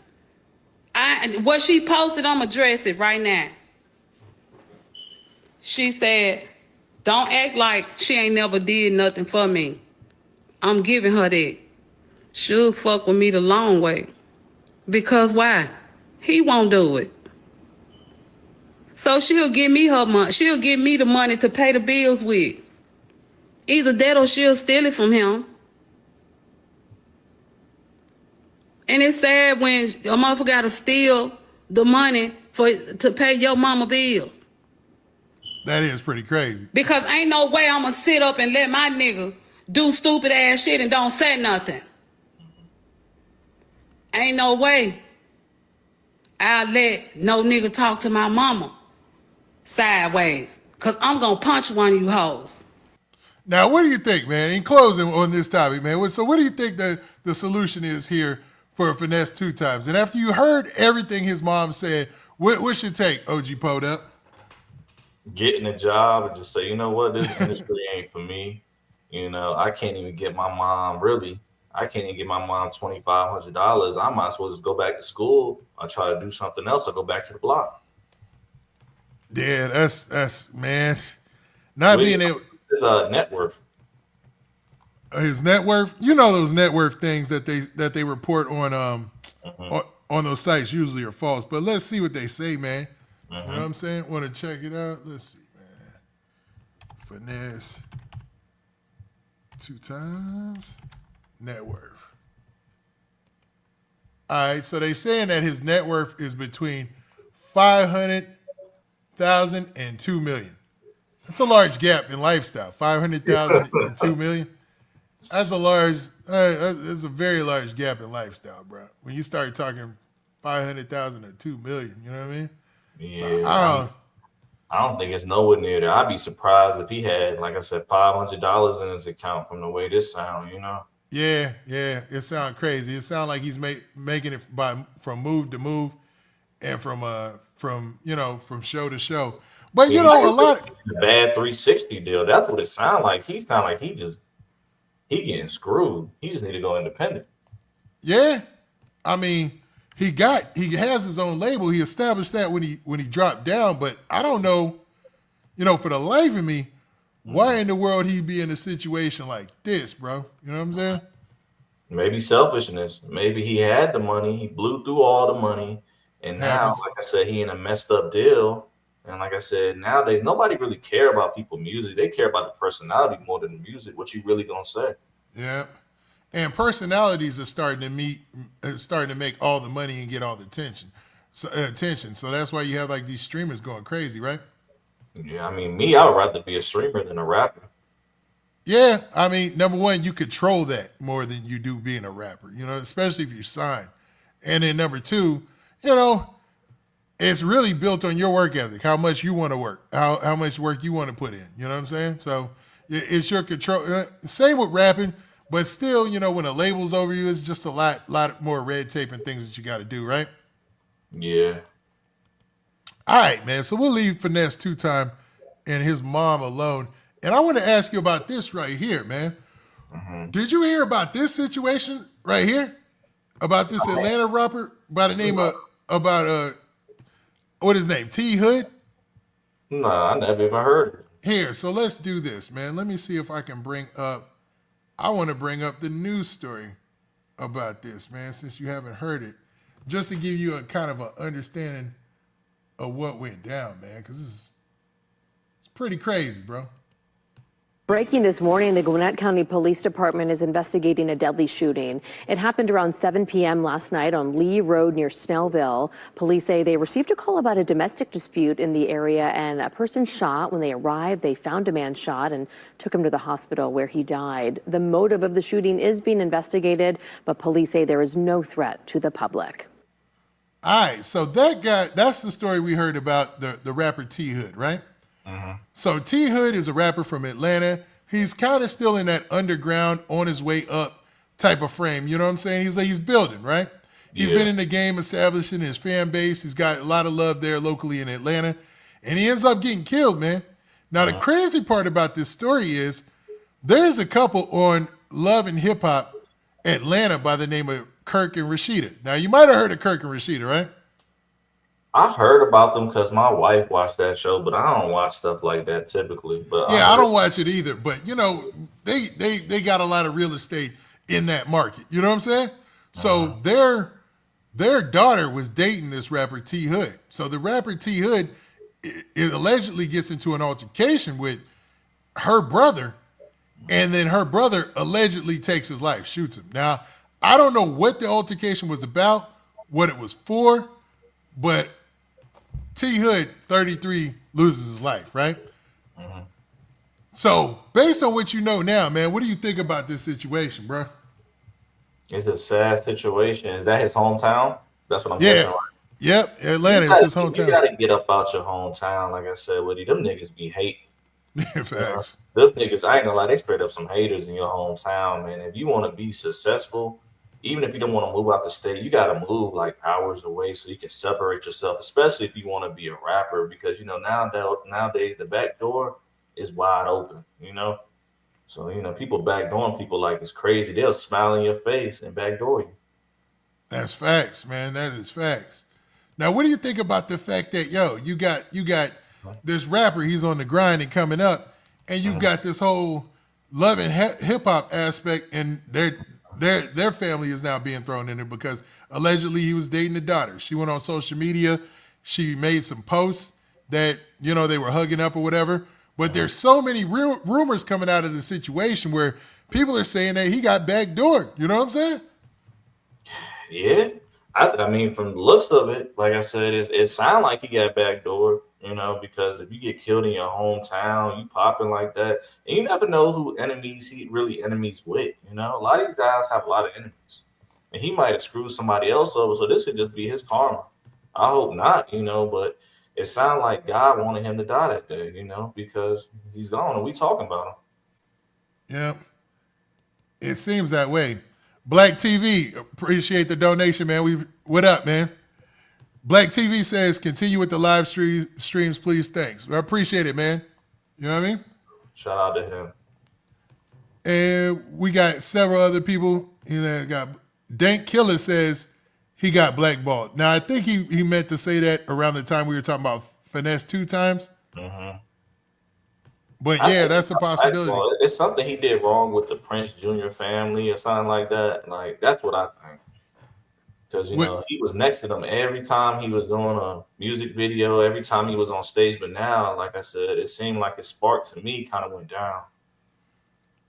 What she posted, I'ma address it right now. She said, don't act like she ain't never did nothing for me. I'm giving her that. She'll fuck with me the long way. Because why? He won't do it. So she'll give me her money. She'll give me the money to pay the bills with. Either that or she'll steal it from him. And it's sad when a motherfucker gotta steal the money to pay your mama bills. That is pretty crazy. Because ain't no way I'ma sit up and let my nigga do stupid ass shit and don't say nothing. Ain't no way I'll let no nigga talk to my mama sideways. Cause I'm gonna punch one of you hoes. Now, what do you think, man? In closing on this topic, man. So what do you think the solution is here for Finesse2Tymes? And after you heard everything his mom said, what's your take, OG Podup? Getting a job and just say, you know what, this industry ain't for me. You know, I can't even get my mom $2,500. I might as well just go back to school or try to do something else or go back to the block. Yeah, that's man. Not being able. His net worth. His net worth. You know those net worth things that they report on on those sites usually are false. But let's see what they say, man. You know what I'm saying? Want to check it out? Let's see, man. Finesse2Tymes net worth. All right, so they saying that his net worth is between 500,000 and 2 million. That's a large gap in lifestyle. 500,000 and 2 million. That's a very large gap in lifestyle, bro. When you start talking 500,000 or 2 million, you know what I mean? Yeah, So, I don't think it's nowhere near there. I'd be surprised if he had, like I said, $500 in his account from the way this sound, you know? Yeah. It sounds crazy. It sounds like he's making it from move to move and from show to show. But you know, a lot the bad 360 deal. That's what it sounds like. He sound like he getting screwed. He just need to go independent. Yeah. I mean, he has his own label. He established that when he dropped down, but I don't know, for the life of me, why in the world he'd be in a situation like this, bro? You know what I'm saying? Maybe selfishness. Maybe he had the money. He blew through all the money. And now, like I said, he in a messed up deal. And like I said, nowadays, nobody really care about people's music. They care about the personality more than the music. What you really gonna say? Yeah. And personalities are starting to make all the money and get all the attention. So that's why you have like these streamers going crazy, right? Yeah, I mean, I would rather be a streamer than a rapper. Yeah, I mean, number one, you control that more than you do being a rapper, especially if you sign. And then number two, it's really built on your work ethic, how much you want to work, how much work you want to put in. You know what I'm saying? So it's your control. Same with rapping, but still, when a label's over you, it's just a lot more red tape and things that you got to do, right? Yeah. All right, man. So we'll leave Finesse2Tymes and his mom alone. And I want to ask you about this right here, man. Did you hear about this situation right here? About this Atlanta rapper by the name of, what his name, T Hood? No, I never even heard it. Here, so let's do this, man. Let me see if I can I want to bring up the news story about this, man, since you haven't heard it, just to give you a kind of an understanding of what went down, man, because it's pretty crazy, bro. Breaking this morning, the Gwinnett County Police Department is investigating a deadly shooting. It happened around 7 p.m. last night on Lee Road near Snellville. Police say they received a call about a domestic dispute in the area and a person shot. When they arrived, they found a man shot and took him to the hospital where he died. The motive of the shooting is being investigated, but police say there is no threat to the public. All right, so that's the story we heard about the rapper T Hood, right? So T Hood is a rapper from Atlanta. He's kind of still in that underground, on his way up type of frame. You know what I'm saying? He's building, right? He's been in the game establishing his fan base. He's got a lot of love there locally in Atlanta. And he ends up getting killed, man. Now, the crazy part about this story is there's a couple on Love and Hip Hop Atlanta by the name of Kirk and Rashida. Now, you might have heard of Kirk and Rashida, right? I heard about them because my wife watched that show, but I don't watch stuff like that typically. But yeah, I don't watch it either. But, you know, they got a lot of real estate in that market. You know what I'm saying? So their daughter was dating this rapper T Hood. So the rapper T Hood it allegedly gets into an altercation with her brother, and then her brother allegedly takes his life, shoots him. Now, I don't know what the altercation was about, what it was for, but T Hood, 33, loses his life, right? So, based on what you know now, man, what do you think about this situation, bro? It's a sad situation. Is that his hometown? That's what I'm guessing. Right? Yep, Atlanta is his hometown. You gotta get up out your hometown, like I said, Woody. Them niggas be hating. Facts. Those niggas, I ain't gonna lie, they straight up some haters in your hometown, man. If you want to be successful, even if you don't want to move out the state, you gotta move like hours away so you can separate yourself, especially if you want to be a rapper, because you know nowadays the back door is wide open, you know. So you know people backdooring people like it's crazy. They'll smile in your face and backdoor you. That's facts, man. That is facts. Now, what do you think about the fact that you got this rapper, he's on the grind and coming up, and you got this whole love and hip hop aspect, and their family is now being thrown in there because allegedly he was dating the daughter. She went on social media, she made some posts that they were hugging up or whatever. But there's so many rumors coming out of the situation where people are saying that he got backdoored. You know what I'm saying? Yeah. I mean, from the looks of it, like I said, it sounds like he got backdoored, because if you get killed in your hometown, you popping like that, and you never know who he really enemies with, A lot of these guys have a lot of enemies, and he might have screwed somebody else over, so this could just be his karma. I hope not, but it sounded like God wanted him to die that day, because he's gone, and we talking about him. Yeah, it seems that way. Black TV, appreciate the donation, man. What up, man? Black TV says, continue with the live streams, please. Thanks. I appreciate it, man. You know what I mean? Shout out to him. And we got several other people. Got Dank Killer says he got blackballed. Now, I think he meant to say that around the time we were talking about Finesse2Tymes. Mm-hmm. But yeah, that's a possibility. It's something he did wrong with the Prince Jr. family or something like that. Like, that's what I think. Because, he was next to them every time he was doing a music video, every time he was on stage. But now, like I said, it seemed like his spark to me kind of went down.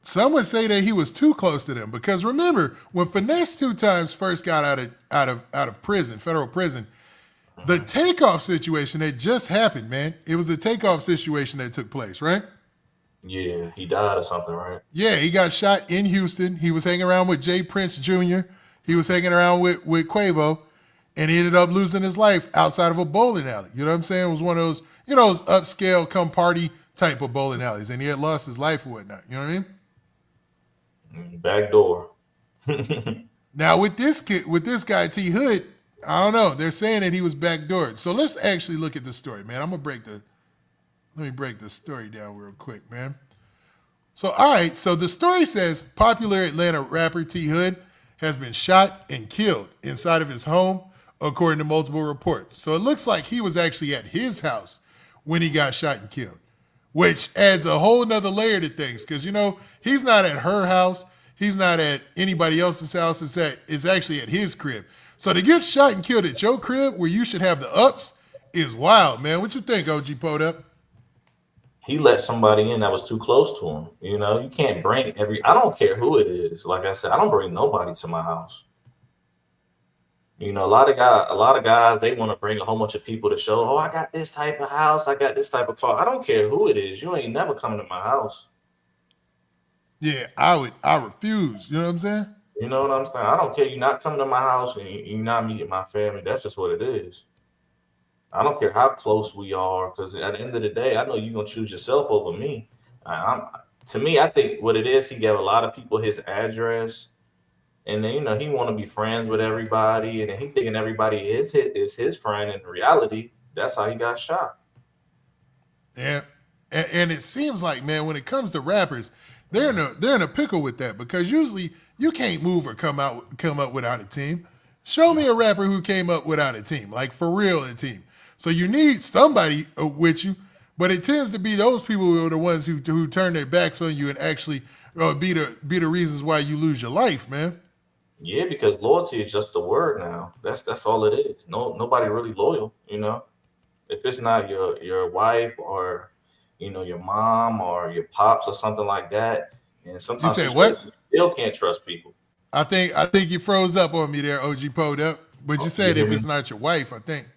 Some would say that he was too close to them. Because remember, when Finesse2Tymes first got out of prison, federal prison, the takeoff situation that just happened, man. It was a takeoff situation that took place, right? Yeah, he died or something, right? Yeah, he got shot in Houston. He was hanging around with Jay Prince Jr. He was hanging around with Quavo, and he ended up losing his life outside of a bowling alley. You know what I'm saying? It was one of those, those upscale come party type of bowling alleys, and he had lost his life or whatnot. You know what I mean? Back door. Now with this guy T Hood, I don't know. They're saying that he was backdoored. So let's actually look at the story, man. Let me break the story down real quick, man. So, all right. So the story says popular Atlanta rapper T Hood has been shot and killed inside of his home, according to multiple reports. So it looks like he was actually at his house when he got shot and killed, which adds a whole nother layer to things. Because, he's not at her house. He's not at anybody else's house. It's actually at his crib. So to get shot and killed at your crib where you should have the ups is wild, man. What you think, OG Podup? He let somebody in that was too close to him. You can't bring I don't care who it is. Like I said, I don't bring nobody to my house. A lot of guys, they want to bring a whole bunch of people to show, I got this type of house, I got this type of car. I don't care who it is. You ain't never coming to my house. Yeah, I refuse. You know what I'm saying? You know what I'm saying? I don't care. You're not coming to my house and you're not meeting my family. That's just what it is. I don't care how close we are, because at the end of the day, I know you're going to choose yourself over me. To me, I think what it is, he gave a lot of people his address, And then, he want to be friends with everybody, and then he thinking everybody is his friend. In reality, that's how he got shot. Yeah, and it seems like, man, when it comes to rappers, they're in a pickle with that, because usually you can't move or come up without a team. Show me a rapper who came up without a team, like for real, a team. So you need somebody with you, but it tends to be those people who are the ones who turn their backs on you and actually be the reasons why you lose your life, man. Yeah, because loyalty is just a word now. That's all it is. Nobody really loyal. If it's not your wife or your mom or your pops or something like that, and You sometimes said what? situations you still can't trust people. I think you froze up on me there, OG Poed Up. But you You said hear if me? it's not your wife, I think.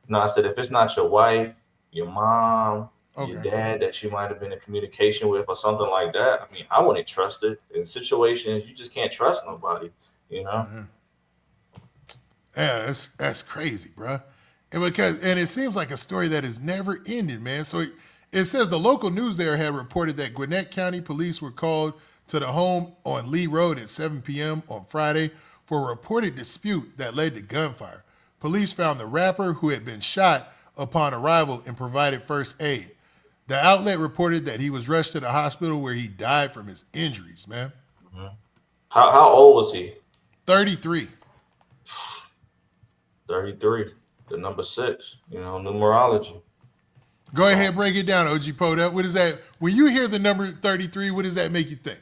No, I said if it's not your wife, your mom, your Okay. dad that you might have been in communication with or something like that, I mean, I wouldn't trust it. In situations, you just can't trust nobody, you know? Yeah, that's crazy, bro. And it seems like a story that has never ended, man. So it says the local news there had reported that Gwinnett County police were called to the home on Lee Road at 7 p.m. on Friday for a reported dispute that led to gunfire. Police found the rapper who had been shot upon arrival and provided first aid. The outlet reported that he was rushed to the hospital where he died from his injuries, man. Mhm. How old was he? 33. 33. The number 6, numerology. Go ahead, break it down, OG Poda. What is that? When you hear the number 33, what does that make you think?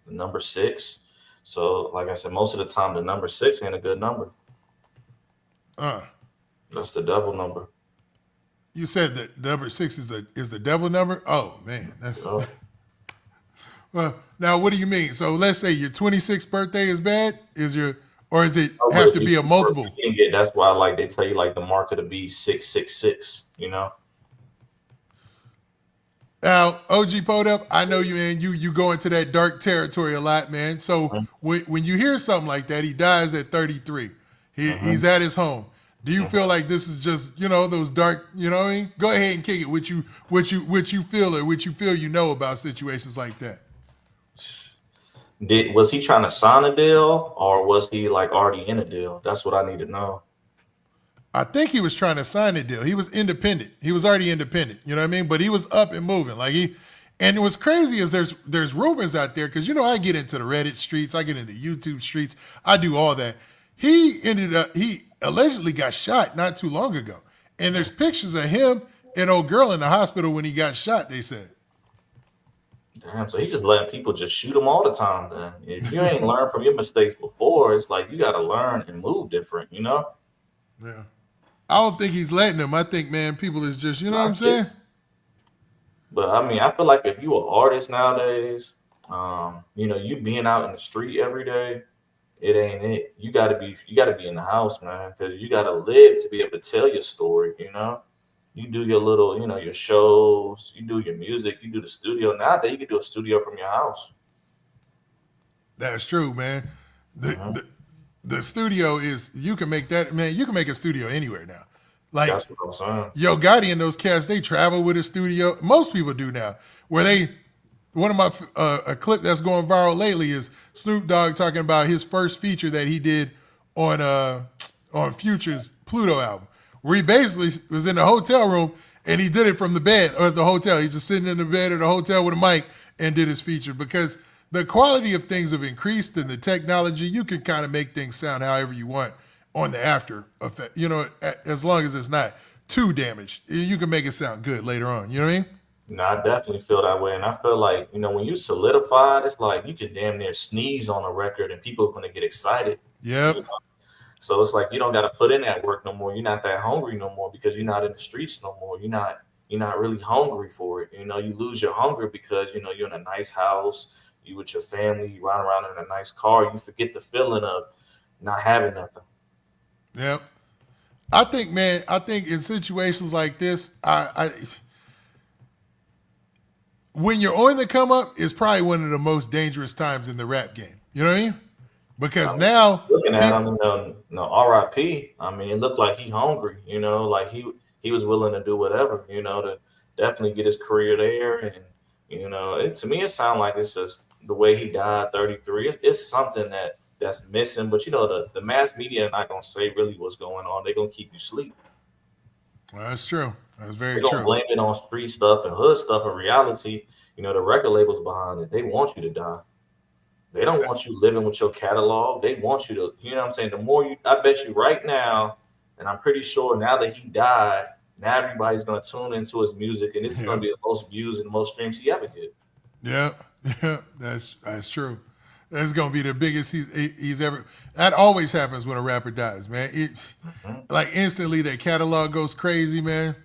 The number 6. So, like I said, most of the time, the number 6 ain't a good number. Uh, That's the devil number. You said that number 6 is the devil number? Oh man, that's Oh. well. Now, what do you mean? So let's say your 26th birthday is bad. Or is it Oh, but have if to you be a multiple? you can get, that's why like they tell you like the mark of the beast 666. Now, OG Podup, I know you, man. You go into that dark territory a lot, man. So Mhm. when you hear something like that, he dies at 33. He's at his home. Do you feel like this is just those dark? You know what I mean? Go ahead and kick it. What you feel or what you feel about situations like that? Was he trying to sign a deal or was he like already in a deal? That's what I need to know. I think he was trying to sign a deal. He was independent. He was already independent. You know what I mean? But he was up and moving. And what's crazy is there's rumors out there because I get into the Reddit streets, I get into YouTube streets, I do all that. He allegedly got shot not too long ago, and there's pictures of him and old girl in the hospital when he got shot. They said. Damn, so he just letting people just shoot him all the time. Then if you ain't learned from your mistakes before, it's like you got to learn and move different. Yeah. I don't think he's letting them. I think, man, people is just, what I'm saying? But I mean, I feel like if you an artist nowadays, you being out in the street every day, it ain't it. You gotta be in the house, man, because you gotta live to be able to tell your story. You do your little, your shows, you do your music, you do the studio. Nowadays, you can do a studio from your house. That's true, man. The studio is, you can make that, man. You can make a studio anywhere now. Like, that's what I'm saying. Yo Gotti and those cats, they travel with a studio. Most people do now. One of my a clip that's going viral lately is Snoop Dogg talking about his first feature that he did on Future's Pluto album, where he basically was in the hotel room and he did it from the bed or the hotel. He's just sitting in the bed at the hotel with a mic and did his feature because the quality of things have increased and the technology, you can kind of make things sound however you want on the after effect, as long as it's not too damaged. You can make it sound good later on. You know what I mean? No, I definitely feel that way. And I feel like, when you solidified, it's like you can damn near sneeze on a record and people are going to get excited. Yep. So it's like you don't got to put in that work no more. You're not that hungry no more because you're not in the streets no more. You're not really hungry for it. You lose your hunger because, you're in a nice house, you with your family, you ride around in a nice car. You forget the feeling of not having nothing. Yep. I think in situations like this, when you're on the come up, is probably one of the most dangerous times in the rap game. You know what I mean? Because now looking at him, RIP. I mean, it looked like he hungry. Like he was willing to do whatever. To definitely get his career there. And to me, it sounds like it's just the way he died, 33. It's something that that's missing. But you know, the mass media are not gonna say really what's going on. They're gonna keep you asleep. Well, that's true. That's very They're gonna true. blame it on street stuff and hood stuff. In reality, you know, the record labels behind it, they want you to die. They don't want you living with your catalog. They want you to, you know what I'm saying? The more you, I bet you right now, and I'm pretty sure now that he died, now everybody's going to tune into his music, and it's going to be the most views and the most streams he ever get. Yeah, yeah, that's true. That's going to be the biggest he's ever. That always happens when a rapper dies, man. It's like instantly their catalog goes crazy, man.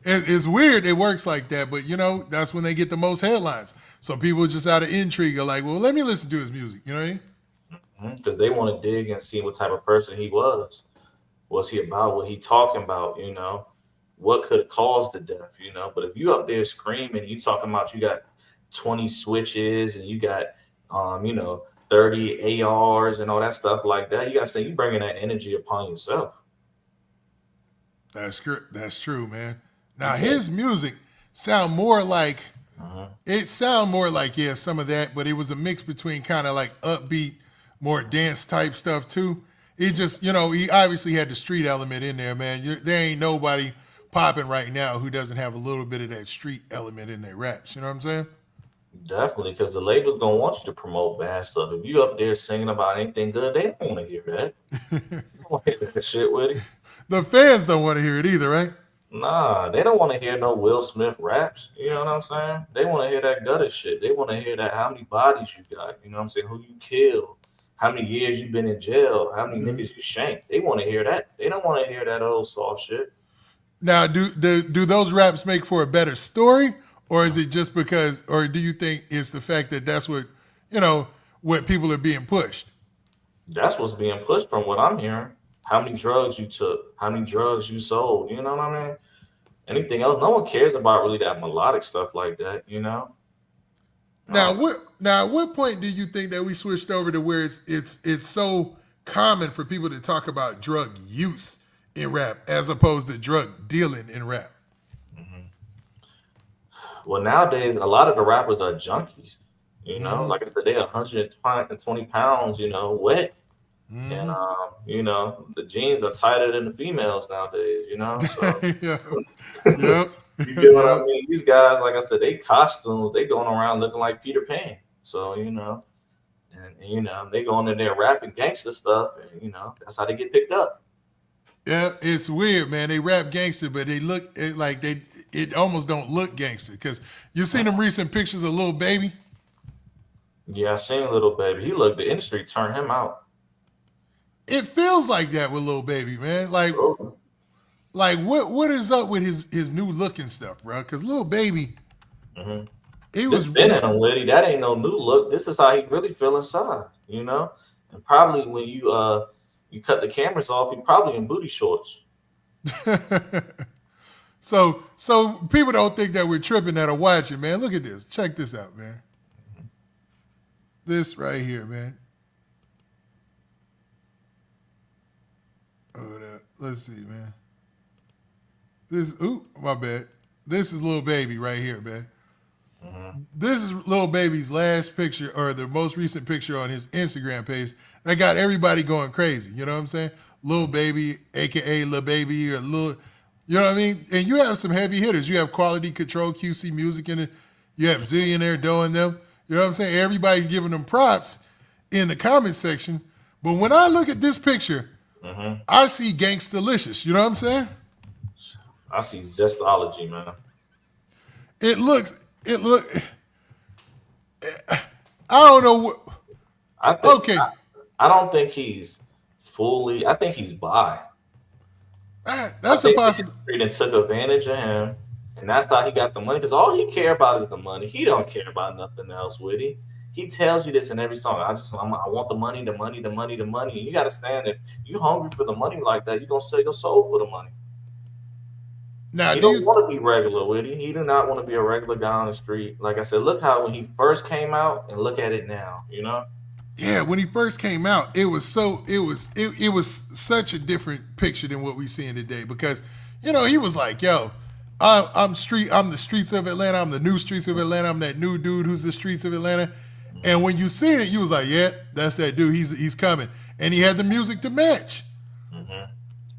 It's weird it works like that, but you know, that's when they get the most headlines. So people just out of intrigue are like, well, let me listen to his music. You know what I mean? Because they want to dig and see what type of person he was. What's he about? What he talking about? You know, what could have caused the death? You know, but if you up there screaming, you talking about you got 20 switches and you got, you know, 30 ARs and all that stuff like that, you got to say you bringing that energy upon yourself. That's true, man. Now his music sound more like. It sound more like, yeah, some of that, but it was a mix between kind of like upbeat, more dance type stuff too. He just, you know, he obviously had the street element in there, man. There ain't nobody popping right now who doesn't have a little bit of that street element in their raps. You know what I'm saying? Definitely, because the label's gonna want you to promote bad stuff. If you up there singing about anything good, they don't want to hear that. They don't want to hear that shit with it. The fans don't want to hear it either, right? Nah, they don't want to hear no Will Smith raps. You know what I'm saying? They want to hear that gutter shit. They want to hear that how many bodies you got. You know what I'm saying? Who you killed. How many years you been in jail. How many niggas you shanked. They want to hear that. They don't want to hear that old soft shit. Now, do those raps make for a better story? Or is it just because, or do you think it's the fact that that's what, you know, what people are being pushed? That's what's being pushed from what I'm hearing. How many drugs you took, how many drugs you sold, you know what I mean? Anything else, no one cares about really that melodic stuff like that, you know? Now, at what point do you think that we switched over to where it's so common for people to talk about drug use in rap as opposed to drug dealing in rap? Well, nowadays, a lot of the rappers are junkies, you know? Like I said, they're 120 pounds, you know, wet. And you know, the jeans are tighter than the females nowadays, you know. So you get what I mean? These guys, like I said, they costumes, they going around looking like Peter Pan. So, you know, and you know, they going in there rapping gangster stuff, and you know, that's how they get picked up. Yeah, it's weird, man. They rap gangster, but they look like it almost don't look gangster. Because you seen them recent pictures of Lil Baby? Yeah, I seen Little Baby. The industry turned him out. It feels like that with Lil Baby, man. Like what is up with his new look and stuff, bro? Because Lil Baby, he was been in him, Liddy. That ain't no new look. This is how he really feel inside, you know. And probably when you cut the cameras off, he probably in booty shorts. So people don't think that we're tripping that are watching, man. Look at this. Check this out, man. This right here, man. Let's see, man. My bad. This is Lil Baby right here, man. This is Lil Baby's last picture, or the most recent picture on his Instagram page. That got everybody going crazy. You know what I'm saying? Lil Baby, aka Lil Baby, or Lil, you know what I mean? And you have some heavy hitters. You have Quality Control, QC Music in it. You have Zillionaire doing them. You know what I'm saying? Everybody's giving them props in the comment section. But when I look at this picture, I see Gangstalicious. You know what I'm saying? I see Zestology, man. I don't know what. I don't think he's fully. I think he's bi. That's a possibility. And took advantage of him, and that's how he got the money. Because all he care about is the money. He don't care about nothing else, with he. He tells you this in every song. I want the money, the money, the money, the money. And you got to stand if you hungry for the money like that, you're gonna sell your soul for the money. Now, he don't want to be regular, Woody. He do not want to be a regular guy on the street. Like I said, look how when he first came out, and look at it now. You know. Yeah, when he first came out, it was such a different picture than what we seeing today. Because, you know, he was like, "Yo, I'm the streets of Atlanta. I'm the new streets of Atlanta. I'm that new dude who's the streets of Atlanta." And when you seen it, you was like, yeah, that's that dude. He's coming. And he had the music to match.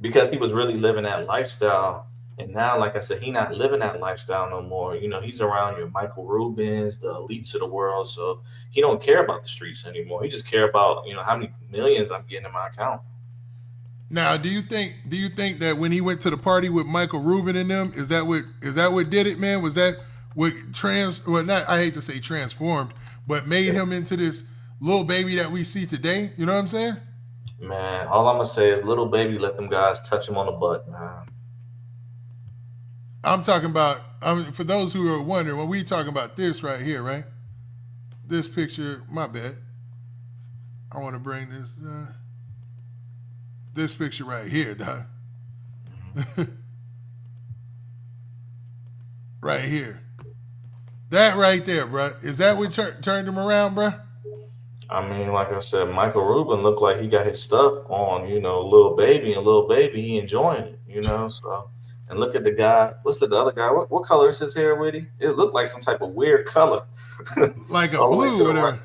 Because he was really living that lifestyle. And now, like I said, he not living that lifestyle no more. You know, he's around your Michael Rubins, the elites of the world. So he don't care about the streets anymore. He just care about, you know, how many millions I'm getting in my account. Now, do you think that when he went to the party with Michael Rubin and them, is that what did it, man? Was that what I hate to say transformed, but made him into this little baby that we see today? You know what I'm saying? Man, all I'm gonna say is, little baby, let them guys touch him on the butt, man. I'm talking about. For those who are wondering, when we talking about this right here, right? This picture. My bad. I want to bring this. This picture right here, dog. Right here. That right there, bro. Is that what turned him around, bro? I mean, like I said, Michael Rubin looked like he got his stuff on, you know, Lil Baby, and Lil Baby, he enjoying it, you know. So, and look at the guy. What's the other guy? What color is his hair, Whitty? It looked like some type of weird color. Like a blue or whatever.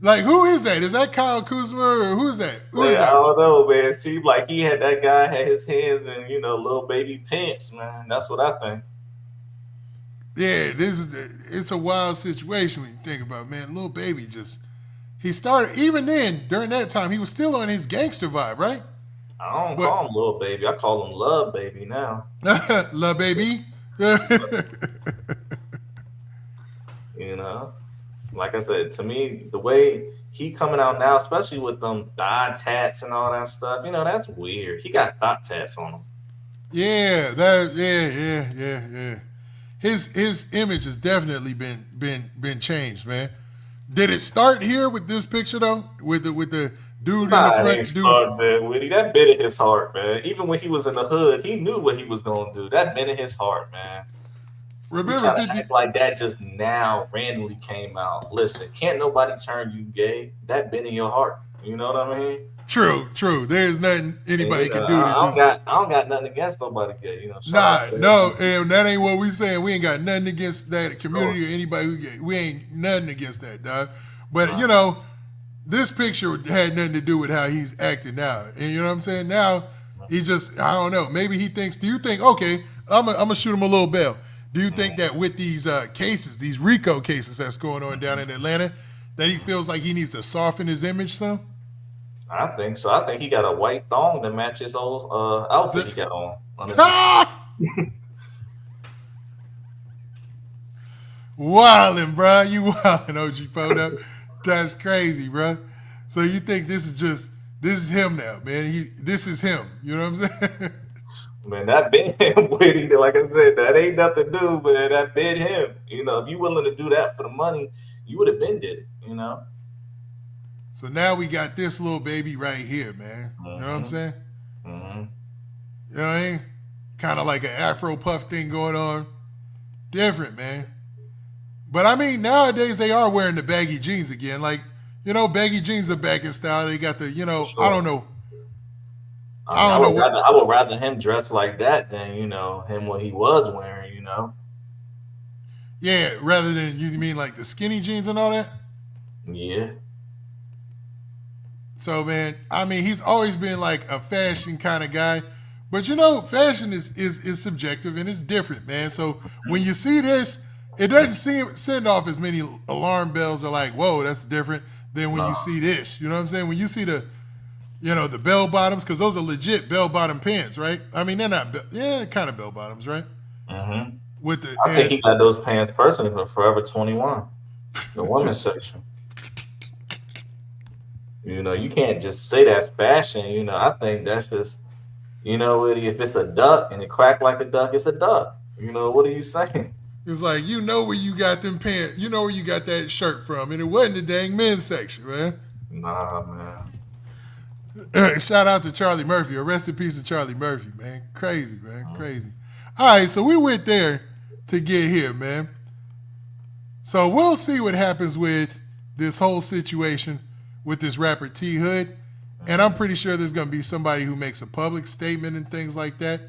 Like, who is that? Is that Kyle Kuzma or who's that? Who is that? I don't know, man. It seemed like that guy had his hands in, you know, Lil Baby pants, man. That's what I think. Yeah, it's a wild situation when you think about it, man. Lil Baby he started, even then, during that time, he was still on his gangster vibe, right? I don't call him Lil Baby. I call him Love Baby now. Love Baby? You know? Like I said, to me, the way he coming out now, especially with them thigh tats and all that stuff, you know, that's weird. He got thigh tats on him. Yeah, yeah. His image has definitely been changed, man. Did it start here with this picture though? With the dude in the front? Man, that bit in his heart, man. Even when he was in the hood, he knew what he was gonna do. That bit in his heart, man. Remember, 50 act like that just now randomly came out. Listen, can't nobody turn you gay. That been in your heart. You know what I mean? True. There's nothing anybody can do. I don't got nothing against nobody gay. You know? And that ain't what we saying. We ain't got nothing against that community or anybody who gay. We ain't nothing against that, dog. But you know, this picture had nothing to do with how he's acting now. And you know what I'm saying? Now he just, I don't know. Maybe he thinks. Do you think? Okay, I'm gonna shoot him a little bell. Do you think that with these cases, these RICO cases that's going on down in Atlanta, that he feels like he needs to soften his image some? I think so. I think he got a white thong that matches his old outfit he got on. Wildin', bro. You wildin', OG Photo. That's crazy, bro. So you think this is him now, man. This is him. You know what I'm saying? Man, that been him, Whitty. Like I said, that ain't nothing new, man. That been him. You know, if you willing to do that for the money, you would have been did it, you know? So now we got this little baby right here, man. You know what I'm saying? Mm-hmm. You know what I mean? Kind of like an Afro puff thing going on. Different, man. But I mean, nowadays they are wearing the baggy jeans again. Like, you know, baggy jeans are back in style. They got the, you know, sure. I don't know. I would rather him dress like that than, you know, him what he was wearing, you know? Yeah, rather than, you mean like the skinny jeans and all that? Yeah. So, man, I mean, he's always been like a fashion kind of guy. But, you know, fashion is subjective and it's different, man. So when you see this, it doesn't send off as many alarm bells or like, whoa, that's different than when you see this. You know what I'm saying? When you see the, you know, the bell bottoms, because those are legit bell bottom pants, right? I mean, they're not, they're kind of bell bottoms, right? Mm-hmm. I think he got those pants personally from Forever 21, the women's section. You know, you can't just say that's fashion. You know, I think that's just, you know, if it's a duck and it crack like a duck, it's a duck. You know, what are you saying? It's like, you know where you got them pants, you know where you got that shirt from, and it wasn't the dang men's section, man. Nah, man. Shout out to Charlie Murphy. Rest in peace to Charlie Murphy, man. Crazy, man. Crazy. All right, so we went there to get here, man. So we'll see what happens with this whole situation with this rapper T Hood. And I'm pretty sure there's going to be somebody who makes a public statement and things like that.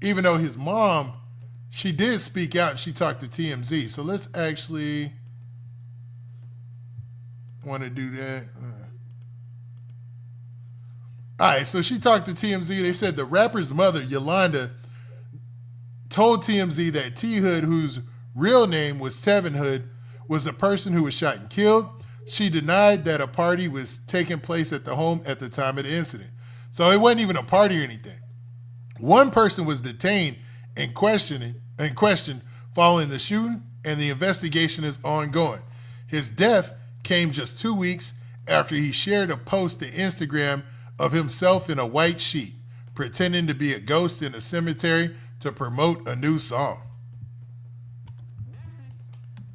Even though his mom, she did speak out and she talked to TMZ. So let's actually want to do that. All right, so she talked to TMZ. They said the rapper's mother, Yolanda, told TMZ that T Hood, whose real name was Tevin Hood, was the person who was shot and killed. She denied that a party was taking place at the home at the time of the incident. So it wasn't even a party or anything. One person was detained and questioned following the shooting, and the investigation is ongoing. His death came just 2 weeks after he shared a post to Instagram of himself in a white sheet, pretending to be a ghost in a cemetery to promote a new song.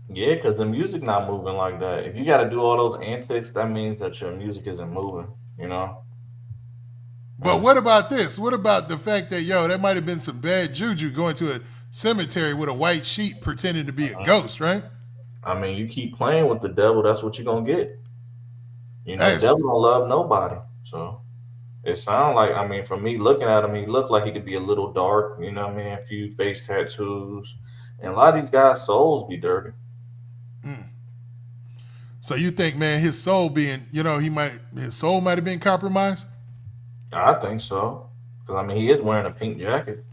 Yeah, because the music not moving like that. If you got to do all those antics, that means that your music isn't moving, you know? But what about this? What about the fact that, that might have been some bad juju going to a cemetery with a white sheet pretending to be a ghost, right? I mean, you keep playing with the devil, that's what you're going to get. You know, the devil don't love nobody. So it sounds like, I mean, for me looking at him, he looked like he could be a little dark, you know what I mean? A few face tattoos. And a lot of these guys' souls be dirty. So you think, man, his soul being, his soul might have been compromised? I think so. Because, I mean, he is wearing a pink jacket.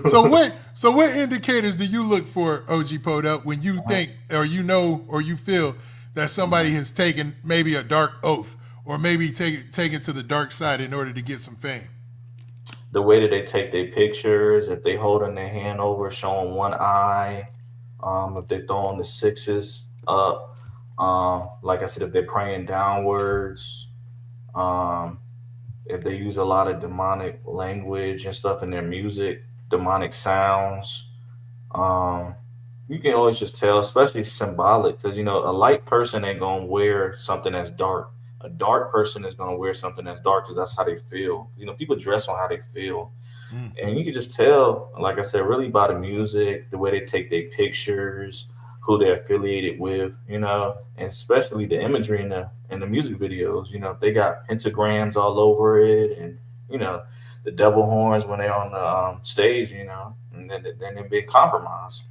So what indicators do you look for, OG Podup, when you think or you feel that somebody has taken maybe a dark oath or maybe taken to the dark side in order to get some fame? The way that they take their pictures, if they holding their hand over, showing one eye, if they throwing the sixes up, like I said, if they're praying downwards, if they use a lot of demonic language and stuff in their music, demonic sounds, you can always just tell, especially symbolic, because, a light person ain't going to wear something that's dark. A dark person is going to wear something that's dark because that's how they feel. People dress on how they feel. And you can just tell, like I said, really by the music, the way they take their pictures, who they're affiliated with, and especially the imagery in the music videos. They got pentagrams all over it, and the devil horns when they're on the stage, and then they're being compromised.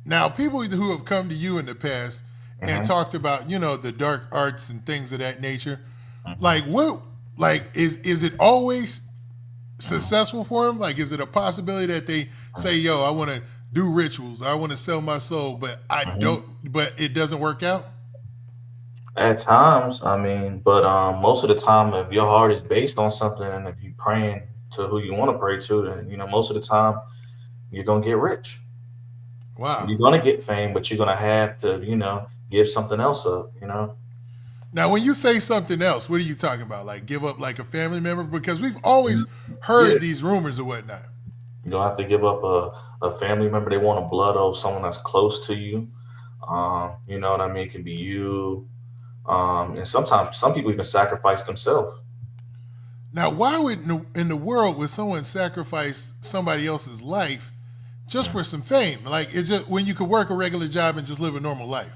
Now, people who have come to you in the past and talked about, the dark arts and things of that nature, is it always successful for them? Like, is it a possibility that they say, I want to do rituals, I want to sell my soul, but I don't, but it doesn't work out? At times, I mean, but most of the time, if your heart is based on something and if you're praying to who you want to pray to, then, most of the time you're going to get rich. Wow. You're going to get fame, but you're going to have to, give something else up, Now, when you say something else, what are you talking about? Like give up like a family member? Because we've always heard these rumors or whatnot. You don't have to give up a family member. They want a blood oath, someone that's close to you. You know what I mean? It can be you. And sometimes some people even sacrifice themselves. Now, why would in the world would someone sacrifice somebody else's life just for some fame? Like, it's just when you could work a regular job and just live a normal life.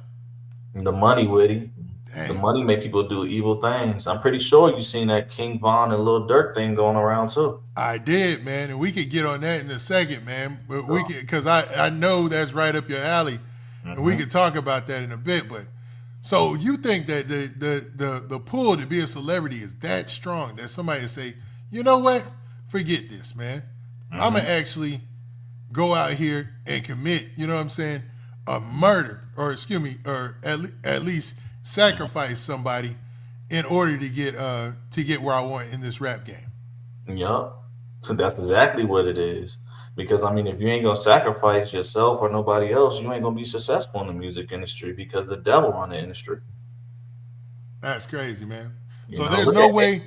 The money, Witty. Dang. The money make people do evil things. I'm pretty sure you seen that King Von and Lil Durk thing going around too. I did, man, and we could get on that in a second, man. But we could, because I know that's right up your alley, and we could talk about that in a bit. But so you think that the pull to be a celebrity is that strong that somebody would say, you know what, forget this, man. I'm gonna actually go out here and commit, you know what I'm saying, a murder, or at least sacrifice somebody in order to get where I want in this rap game. Yup. So that's exactly what it is. Because I mean, if you ain't gonna sacrifice yourself or nobody else, you ain't gonna be successful in the music industry because the devil on the industry. That's crazy, man. So there's no way.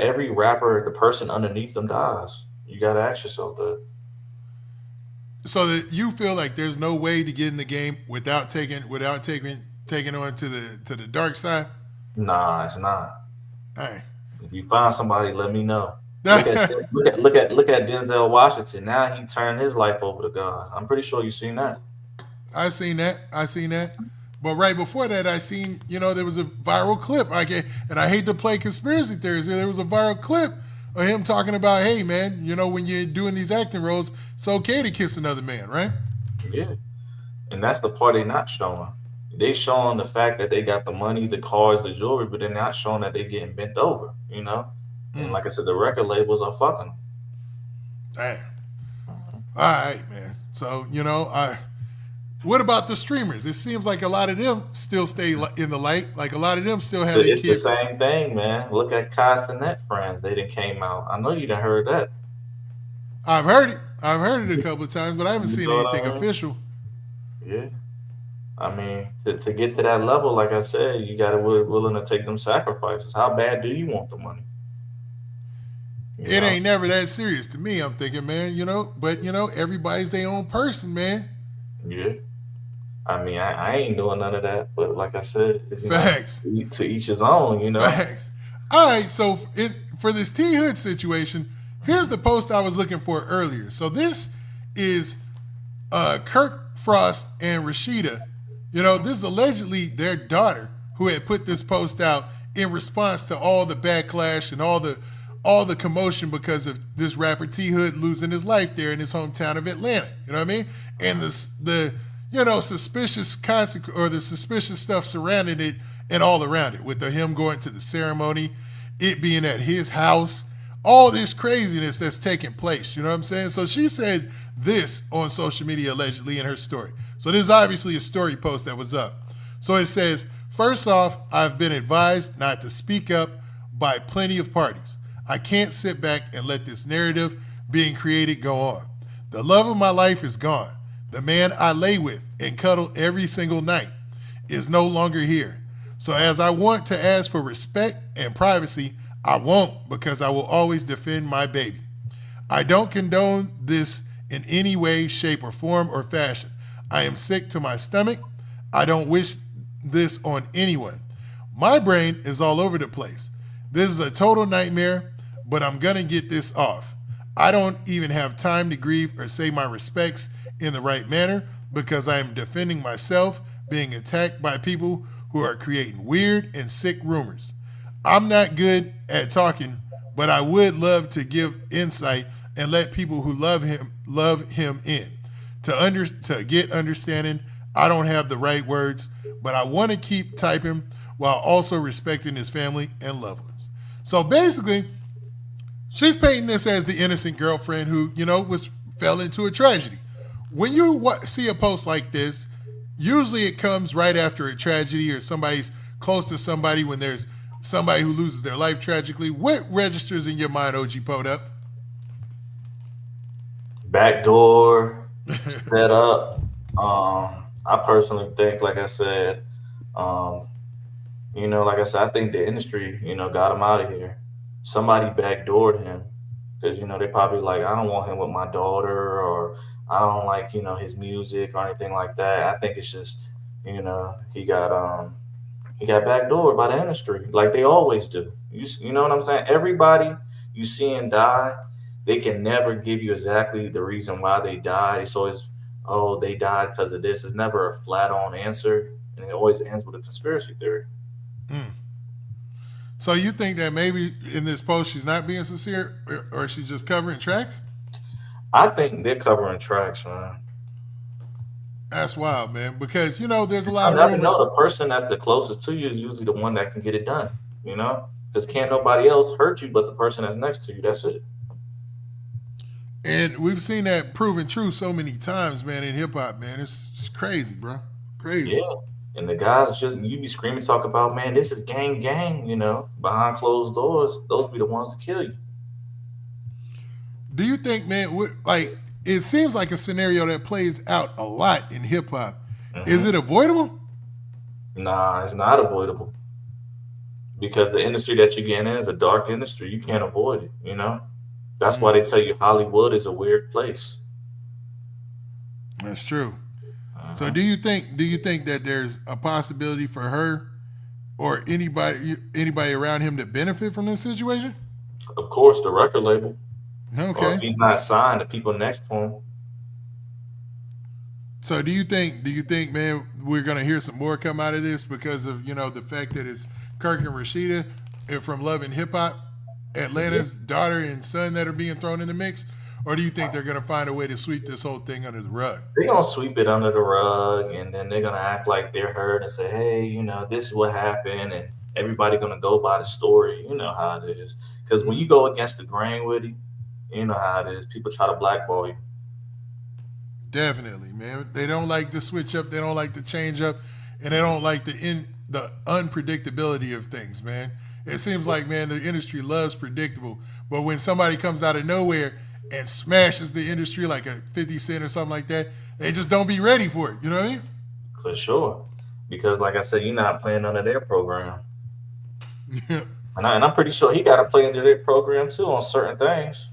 Every rapper, the person underneath them dies. You gotta ask yourself that. So that you feel like there's no way to get in the game without taking on to the dark side? Nah, it's not. Hey. If you find somebody, let me know. Look at Denzel Washington. Now he turned his life over to God. I'm pretty sure you've seen that. I seen that. But right before that, I seen, there was a viral clip. And I hate to play conspiracy theories. There was a viral clip of him talking about, hey, man, when you're doing these acting roles, it's okay to kiss another man, right? Yeah. And that's the part they're not showing. they showing the fact that they got the money, the cars, the jewelry, but they're not showing that they're getting bent over, you know. And like I said, the record labels are fucking. Damn. All right, man. So what about the streamers? It seems like a lot of them still stay in the light. Like a lot of them still have their It's the kids. same thing, man. Look at Castanet Friends. They didn't came out. I know you done heard that. I've heard it. I've heard it a couple of times, but I haven't You seen know what anything I mean? official. Yeah. I mean, to get to that level, like I said, you got to be willing to take them sacrifices. How bad do you want the money? It ain't never that serious to me. I'm thinking, man, but everybody's their own person, man. Yeah. I mean, I ain't doing none of that, but like I said, Facts. To each his own, Facts. All right, so for this T Hood situation, here's the post I was looking for earlier. So this is Kirk Frost and Rashida. This is allegedly their daughter who had put this post out in response to all the backlash and all the commotion because of this rapper T Hood losing his life there in his hometown of Atlanta. You know what I mean? And the suspicious the suspicious stuff surrounding it and all around it, with him going to the ceremony, it being at his house, all this craziness that's taking place. You know what I'm saying? So she said this on social media allegedly in her story. So this is obviously a story post that was up. So it says, first off, I've been advised not to speak up by plenty of parties. I can't sit back and let this narrative being created go on. The love of my life is gone. The man I lay with and cuddle every single night is no longer here. So as I want to ask for respect and privacy, I won't, because I will always defend my baby. I don't condone this in any way, shape, or form or fashion. I am sick to my stomach. I don't wish this on anyone. My brain is all over the place. This is a total nightmare, but I'm gonna get this off. I don't even have time to grieve or say my respects in the right manner, because I am defending myself being attacked by people who are creating weird and sick rumors. I'm not good at talking, but I would love to give insight and let people who love him in to get understanding. I don't have the right words, but I want to keep typing while also respecting his family and loved ones. So basically, she's painting this as the innocent girlfriend who, fell into a tragedy. When you see a post like this, usually it comes right after a tragedy or somebody's close to somebody, when there's somebody who loses their life tragically. What registers in your mind, OG Podup? Backdoor, set up. I personally think, like I said, I think the industry, got him out of here. Somebody backdoored him, because, they probably like, I don't want him with my daughter, or I don't like, his music or anything like that. I think it's just, he got backdoored by the industry, like they always do. You know what I'm saying? Everybody you see and die, they can never give you exactly the reason why they died. It's always, oh, they died because of this. It's never a flat-on answer, and it always ends with a conspiracy theory. So you think that maybe in this post she's not being sincere, or she's just covering tracks? I think they're covering tracks, man. That's wild, man, because, there's a lot I of never rumors. know. The person that's the closest to you is usually the one that can get it done, because can't nobody else hurt you but the person that's next to you. That's it. And we've seen that proven true so many times, man, in hip hop, man. It's crazy, bro. Crazy. Yeah. And the guys, you be screaming, talk about, man, this is gang, behind closed doors. Those be the ones to kill you. Do you think, man, it seems like a scenario that plays out a lot in hip hop. Mm-hmm. Is it avoidable? Nah, it's not avoidable. Because the industry that you get in is a dark industry. You can't avoid it, That's why they tell you Hollywood is a weird place. That's true. So do you think that there's a possibility for her or anybody around him to benefit from this situation? Of course, the record label. Okay. Or if he's not signed, the people next to him. So do you think, man, we're gonna hear some more come out of this because of, the fact that it's Kirk and Rashida from Love and Hip Hop, Atlanta's daughter and son that are being thrown in the mix? Or do you think they're going to find a way to sweep this whole thing under the rug? They're gonna sweep it under the rug, and then they're gonna act like they're hurt and say, "Hey, this is what happened," and everybody gonna go by the story. You know how it is. Because when you go against the grain with it, you know how it is. People try to blackball you. Definitely, man. They don't like the switch up. They don't like the change up, and they don't like the unpredictability of things, man. It seems like, man, the industry loves predictable, but when somebody comes out of nowhere and smashes the industry like a 50 Cent or something like that, they just don't be ready for it. You know what I mean? For sure. Because, like I said, you're not playing under their program. Yeah. And I'm pretty sure he got to play into their program too on certain things.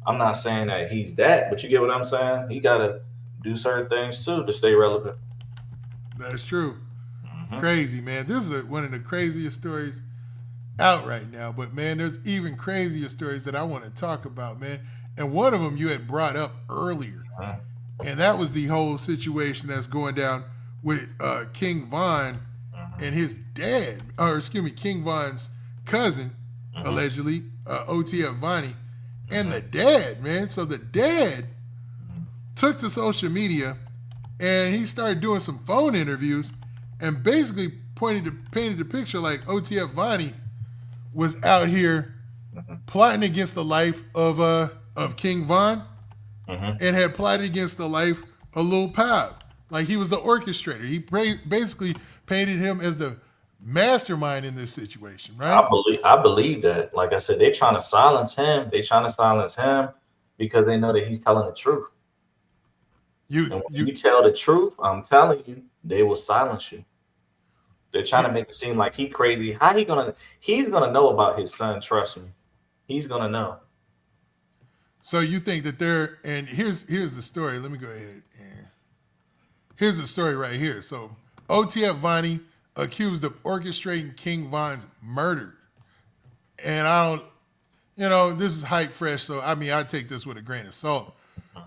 I'm not saying that he's that, but you get what I'm saying? He got to do certain things too to stay relevant. That's true. Crazy, man. This is one of the craziest stories out right now. But, man, there's even crazier stories that I want to talk about, man. And one of them you had brought up earlier. And that was the whole situation that's going down with King Von and his dad, King Von's cousin, allegedly, OTF Vonnie, and the dad, man. So the dad took to social media and he started doing some phone interviews and basically painted the picture like OTF Vonnie was out here plotting against the life of King Von and had plotted against the life of Lil Pab. Like he was the orchestrator. He basically painted him as the mastermind in this situation, right? I believe that. Like I said, they're trying to silence him. They're trying to silence him because they know that he's telling the truth. And when you tell the truth, I'm telling you, they will silence you. They're trying to make it seem like he crazy. How he's gonna know about his son, trust me. He's gonna know. So you think that and here's the story. Let me go ahead. Here's the story right here. So OTF Vonnie accused of orchestrating King Von's murder. And I don't, this is hype fresh. So, I mean, I take this with a grain of salt.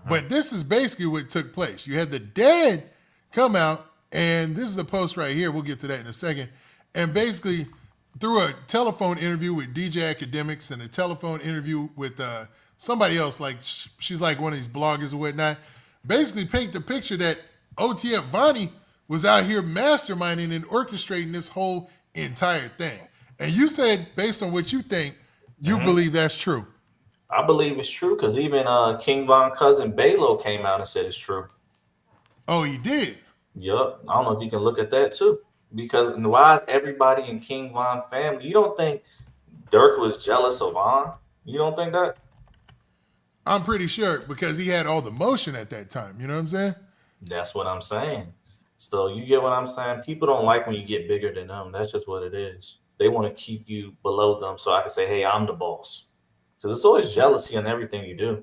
But this is basically what took place. You had the dad come out, and this is the post right here. We'll get to that in a second. And basically, through a telephone interview with DJ Academics and a telephone interview with somebody else, like she's like one of these bloggers or whatnot, basically paint the picture that OTF Vonnie was out here masterminding and orchestrating this whole entire thing. And you said, based on what you think, you believe that's true. I believe it's true because even King Von's cousin Balo came out and said it's true. Oh, he did? Yep. I don't know if you can look at that too. Because why is everybody in King Von family? You don't think Dirk was jealous of Von? You don't think that? I'm pretty sure because he had all the motion at that time. You know what I'm saying? That's what I'm saying. So you get what I'm saying? People don't like when you get bigger than them. That's just what it is. They want to keep you below them so I can say, hey, I'm the boss. So there's always jealousy in everything you do.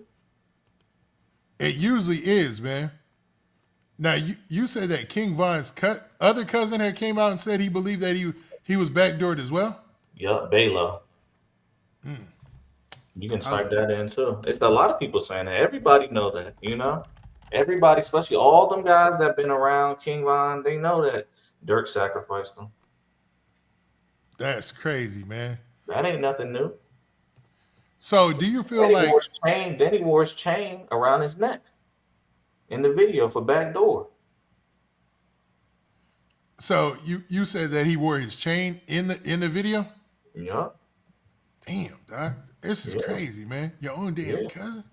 It usually is, man. Now, you said that King Von's other cousin had came out and said he believed that he was backdoored as well? Yep, Balo. You can type that in too. It's a lot of people saying that. Everybody know that, Everybody, especially all them guys that been around King Von, they know that Dirk sacrificed them. That's crazy, man. That ain't nothing new. So do you feel then he wore his chain around his neck in the video for backdoor. So you said that he wore his chain in the video? Yep. Damn, Doc. This is crazy, man. Your own damn cousin.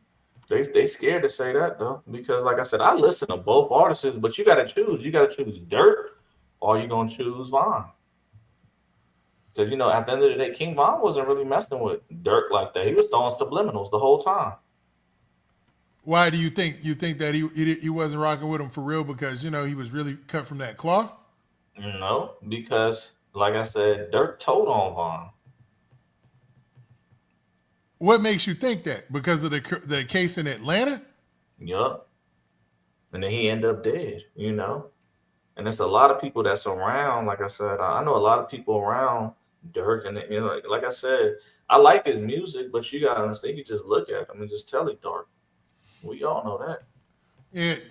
They scared to say that though, because like I said, I listen to both artists, but you gotta choose. You gotta choose Dirk or you gonna choose Von. Because at the end of the day, King Von wasn't really messing with Dirk like that. He was throwing subliminals the whole time. Why do you think that he wasn't rocking with him for real? Because he was really cut from that cloth? No, because like I said, Dirk told on Von. What makes you think that? Because of the case in Atlanta? Yup. And then he ended up dead, And there's a lot of people that's around. Like I said, I know a lot of people around Dirk. And, like I said, I like his music, but you got to understand, you can just look at him and just tell he's dark. We all know that. Yeah.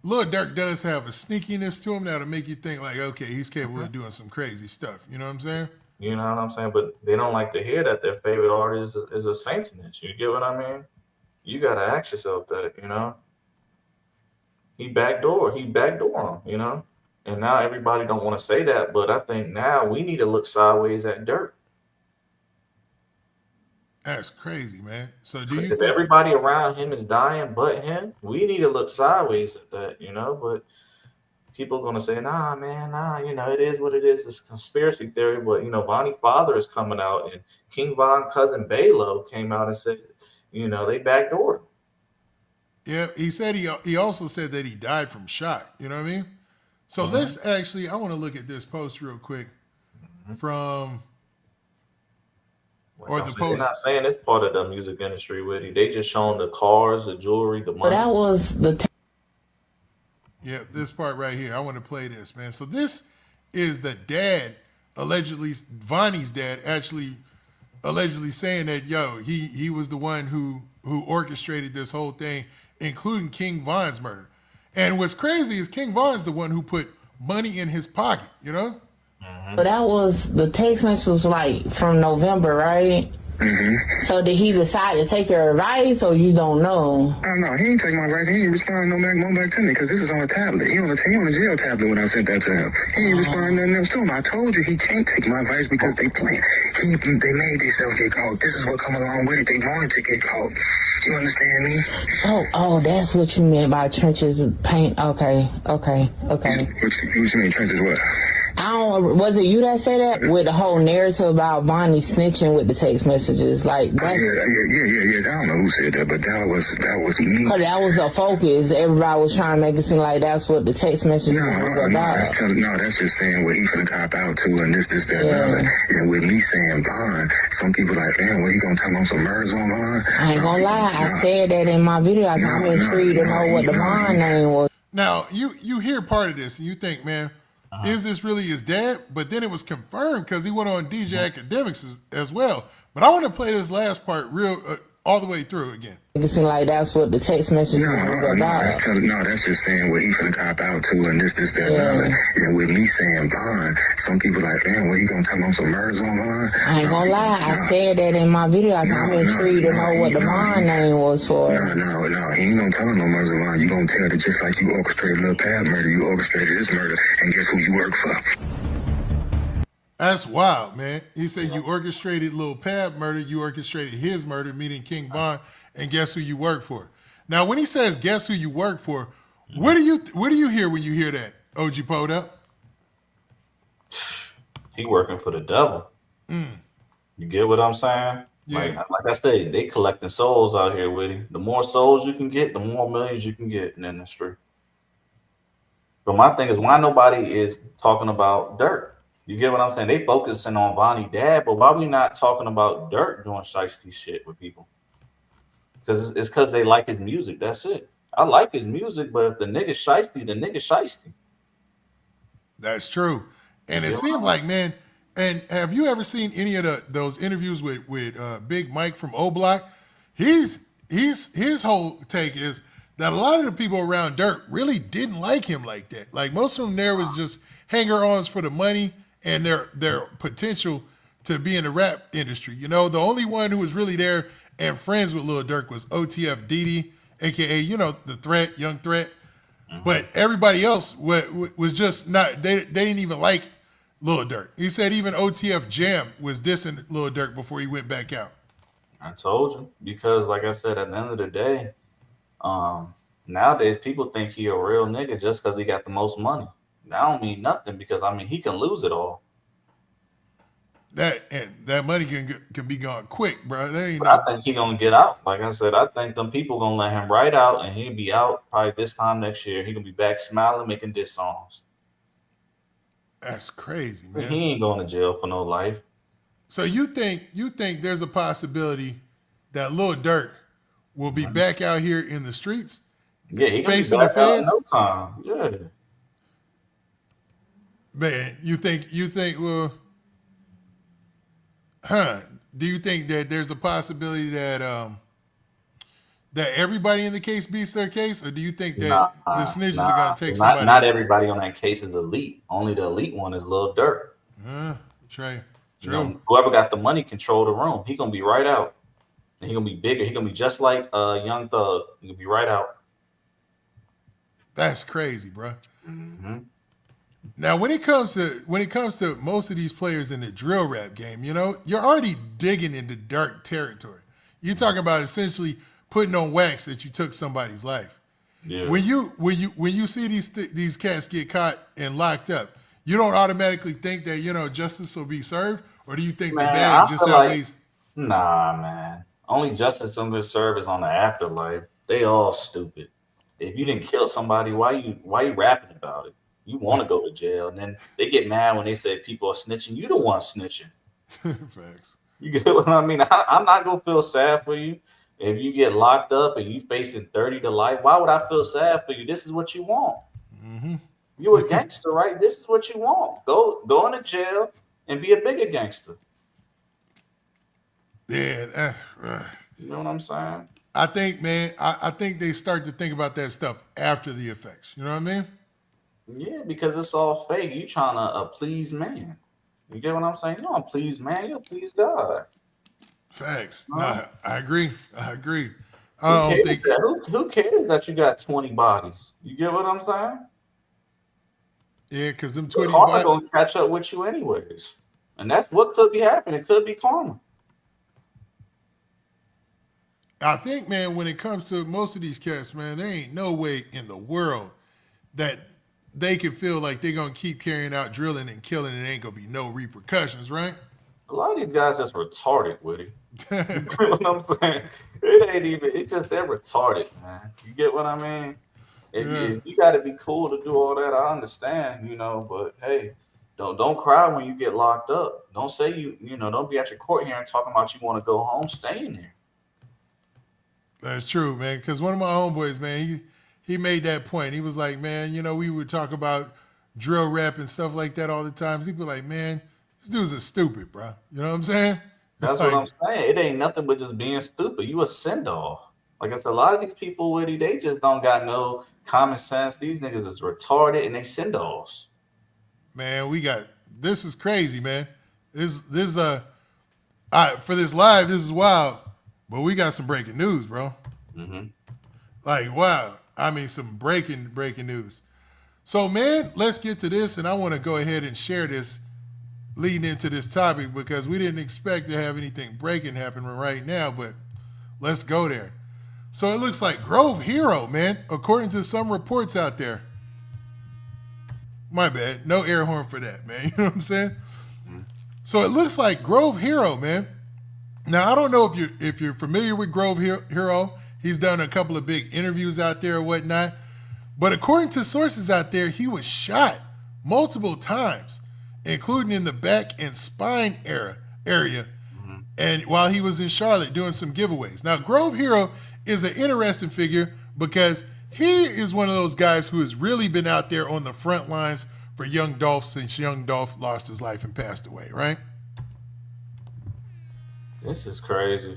Lil Durk does have a sneakiness to him that'll make you think like, okay, he's capable of doing some crazy stuff. You know what I'm saying? You know what I'm saying? But they don't like to hear that their favorite artist is a satanist. You get what I mean? You gotta ask yourself that, He backdoor him, And now everybody don't want to say that, but I think now we need to look sideways at Dirk. That's crazy, man. So do you If think everybody around him is dying but him, we need to look sideways at that, But people are gonna say, nah, man, nah, it is what it is. It's conspiracy theory, but Vonnie's father is coming out, and King Von cousin Balo came out and said, they backdoored him. Yeah, he said he also said that he died from shock. You know what I mean? So let's actually, I want to look at this post real quick from, or the They're post. not saying it's part of the music industry with it. They just showing the cars, the jewelry, the money. But that was the. Yeah, this part right here. I want to play this, man. So this is the dad, allegedly, Vonnie's dad, actually allegedly saying that, yo, he was the one who orchestrated this whole thing, including King Von's murder. And what's crazy is King Von's the one who put money in his pocket, But that was the text message was like from November, right? So did he decide to take your advice, or you don't know? I don't know. He ain't take my advice. He ain't respond no back to me because this is on a tablet. He on a jail tablet when I sent that to him. He ain't respond nothing else to him. I told you he can't take my advice because they play. They made themselves get caught. This is what come along with it. They wanted to get caught. You understand me? So, that's what you meant by trenches of paint. Okay. What you mean trenches what? Was it you that said that? With the whole narrative about Bonnie snitching with the text messages? Like, that's... Yeah. I don't know who said that, but that was me. Cause that was a focus. Everybody was trying to make it seem like that's what the text messages was about. That's just saying what he finna cop out to and this, that, and other. And with me saying Bond, some people like, man, what, he gonna tell me some murders on Bond? I ain't gonna lie, I said that in my video. I'm intrigued to know what the Bond name was. Now, you hear part of this and you think, man, is this really his dad? But then it was confirmed because he went on DJ Academics as well. But I want to play this last part all the way through again. It seemed like that's what the text message was about. That's just saying what he finna cop out to and this, that, and other. And with me saying Bond, some people like, man, what, he gonna tell me some murders on Bond? I ain't gonna lie, I said that in my video. I'm intrigued to know what the Bond name was for. No, he ain't gonna tell him no murders on Bond. You gonna tell that just like you orchestrated Lil Pab murder, you orchestrated this murder, and guess who you work for? That's wild, man. He said you orchestrated Lil Pab murder, you orchestrated his murder, meaning King Von, and guess who you work for. Now, when he says guess who you work for, what do you hear when you hear that, OG Poda? He working for the devil. You get what I'm saying? Yeah. Like I said, they collecting souls out here with him. The more souls you can get, the more millions you can get in the industry. But my thing is, why nobody is talking about Dirk? You get what I'm saying? They focusing on Vonnie dad, but why we not talking about Dirk doing shiesty shit with people? Because they like his music. That's it. I like his music, but if the nigga shiesty, the nigga shiesty. That's true. And it seemed like, man, and have you ever seen any of those interviews with Big Mike from O Block? His whole take is that a lot of the people around Dirk really didn't like him like that. Like most of them there was just hanger-ons for the money and their potential to be in the rap industry. The only one who was really there and friends with Lil Durk was OTF Didi, aka the Threat, Young Threat. But everybody else was just not. They didn't even like Lil Durk. He said even OTF Jam was dissing Lil Durk before he went back out. I told you, because like I said, at the end of the day, nowadays people think he a real nigga just because he got the most money. That don't mean nothing, because he can lose it all. That money can be gone quick, bro. I think he gonna get out. Like I said, I think them people gonna let him right out, and he'll be out probably this time next year. He gonna be back smiling, making diss songs. That's crazy, man. He ain't going to jail for no life. So you think there's a possibility that Lil Durk will be back out here in the streets? Yeah, he facing the feds? No time. Yeah. Man, you think well, do you think that there's a possibility that that everybody in the case beats their case, or do you think that the snitches are gonna take somebody? Not everybody on that case is elite. Only the elite one is Lil Durk. True. Whoever got the money control the room. He gonna be right out. And he gonna be bigger. He gonna be just like Young Thug. He gonna be right out. That's crazy, bro. Mm-hmm. Now, when it comes to most of these players in the drill rap game, you know, you're already digging into dark territory. You're talking about essentially putting on wax that you took somebody's life. Yeah. When you see these cats get caught and locked up, you don't automatically think that, you know, justice will be served, or do you think Man, the bag I just feel like outweighs? nah, man. Only justice under serve is on the afterlife. They all stupid. If you didn't kill somebody, why you rapping about it? You want to go to jail, and then they get mad when they say people are snitching. You the one snitching. Facts. You get what I mean? I'm not gonna feel sad for you if you get locked up and you facing 30 to life. Why would I feel sad for you? This is what you want. Mm-hmm. You a gangster, right? This is what you want. Go into jail and be a bigger gangster. Yeah. You know what I'm saying? I think, man, I think they start to think about that stuff after the effects. You know what I mean? Yeah, because it's all fake. You trying to please man. You get what I'm saying? You don't please man, you please God. Facts. Huh? Nah, I agree. I agree. Who I don't cares think. that? Who cares that you got 20 bodies? You get what I'm saying? Yeah, because them The 20 karma gonna catch up with you anyways. And that's what could be happening. It could be karma. I think, man, when it comes to most of these cats, man, there ain't no way in the world that they can feel like they're going to keep carrying out drilling and killing and ain't going to be no repercussions, right? A lot of these guys just retarded with it. You get what I'm saying? It ain't even, it's just they're retarded, man. You get what I mean? If you got to be cool to do all that, I understand, you know, but hey, don't cry when you get locked up. Don't say don't be at your court hearing talking about you want to go home. Stay in there. That's true, man, because one of my homeboys, man, he made that point. He was like, man, you know, we would talk about drill rap and stuff like that all the time. He'd be like, man, these dudes are stupid, bro. You know what I'm saying? That's like, what I'm saying. It ain't nothing but just being stupid. You a send-off. Like I said, a lot of these people, Woody, they just don't got no common sense. These niggas is retarded and they send-offs. Man, this is crazy, man. This for this live, this is wild. But we got some breaking news, bro. Mm-hmm. Like, wow. I mean, some breaking news. So, man, let's get to this, and I want to go ahead and share this leading into this topic because we didn't expect to have anything breaking happening right now, but let's go there. So it looks like Grove Hero, man, according to some reports out there. My bad. No air horn for that, man. You know what I'm saying? Mm-hmm. So it looks like Grove Hero, man. Now, I don't know if you're familiar with Grove Hero. He's done a couple of big interviews out there or whatnot. But according to sources out there, he was shot multiple times, including in the back and spine area, mm-hmm. and while he was in Charlotte doing some giveaways. Now, Grove Hero is an interesting figure because he is one of those guys who has really been out there on the front lines for Young Dolph since Young Dolph lost his life and passed away, right? This is crazy.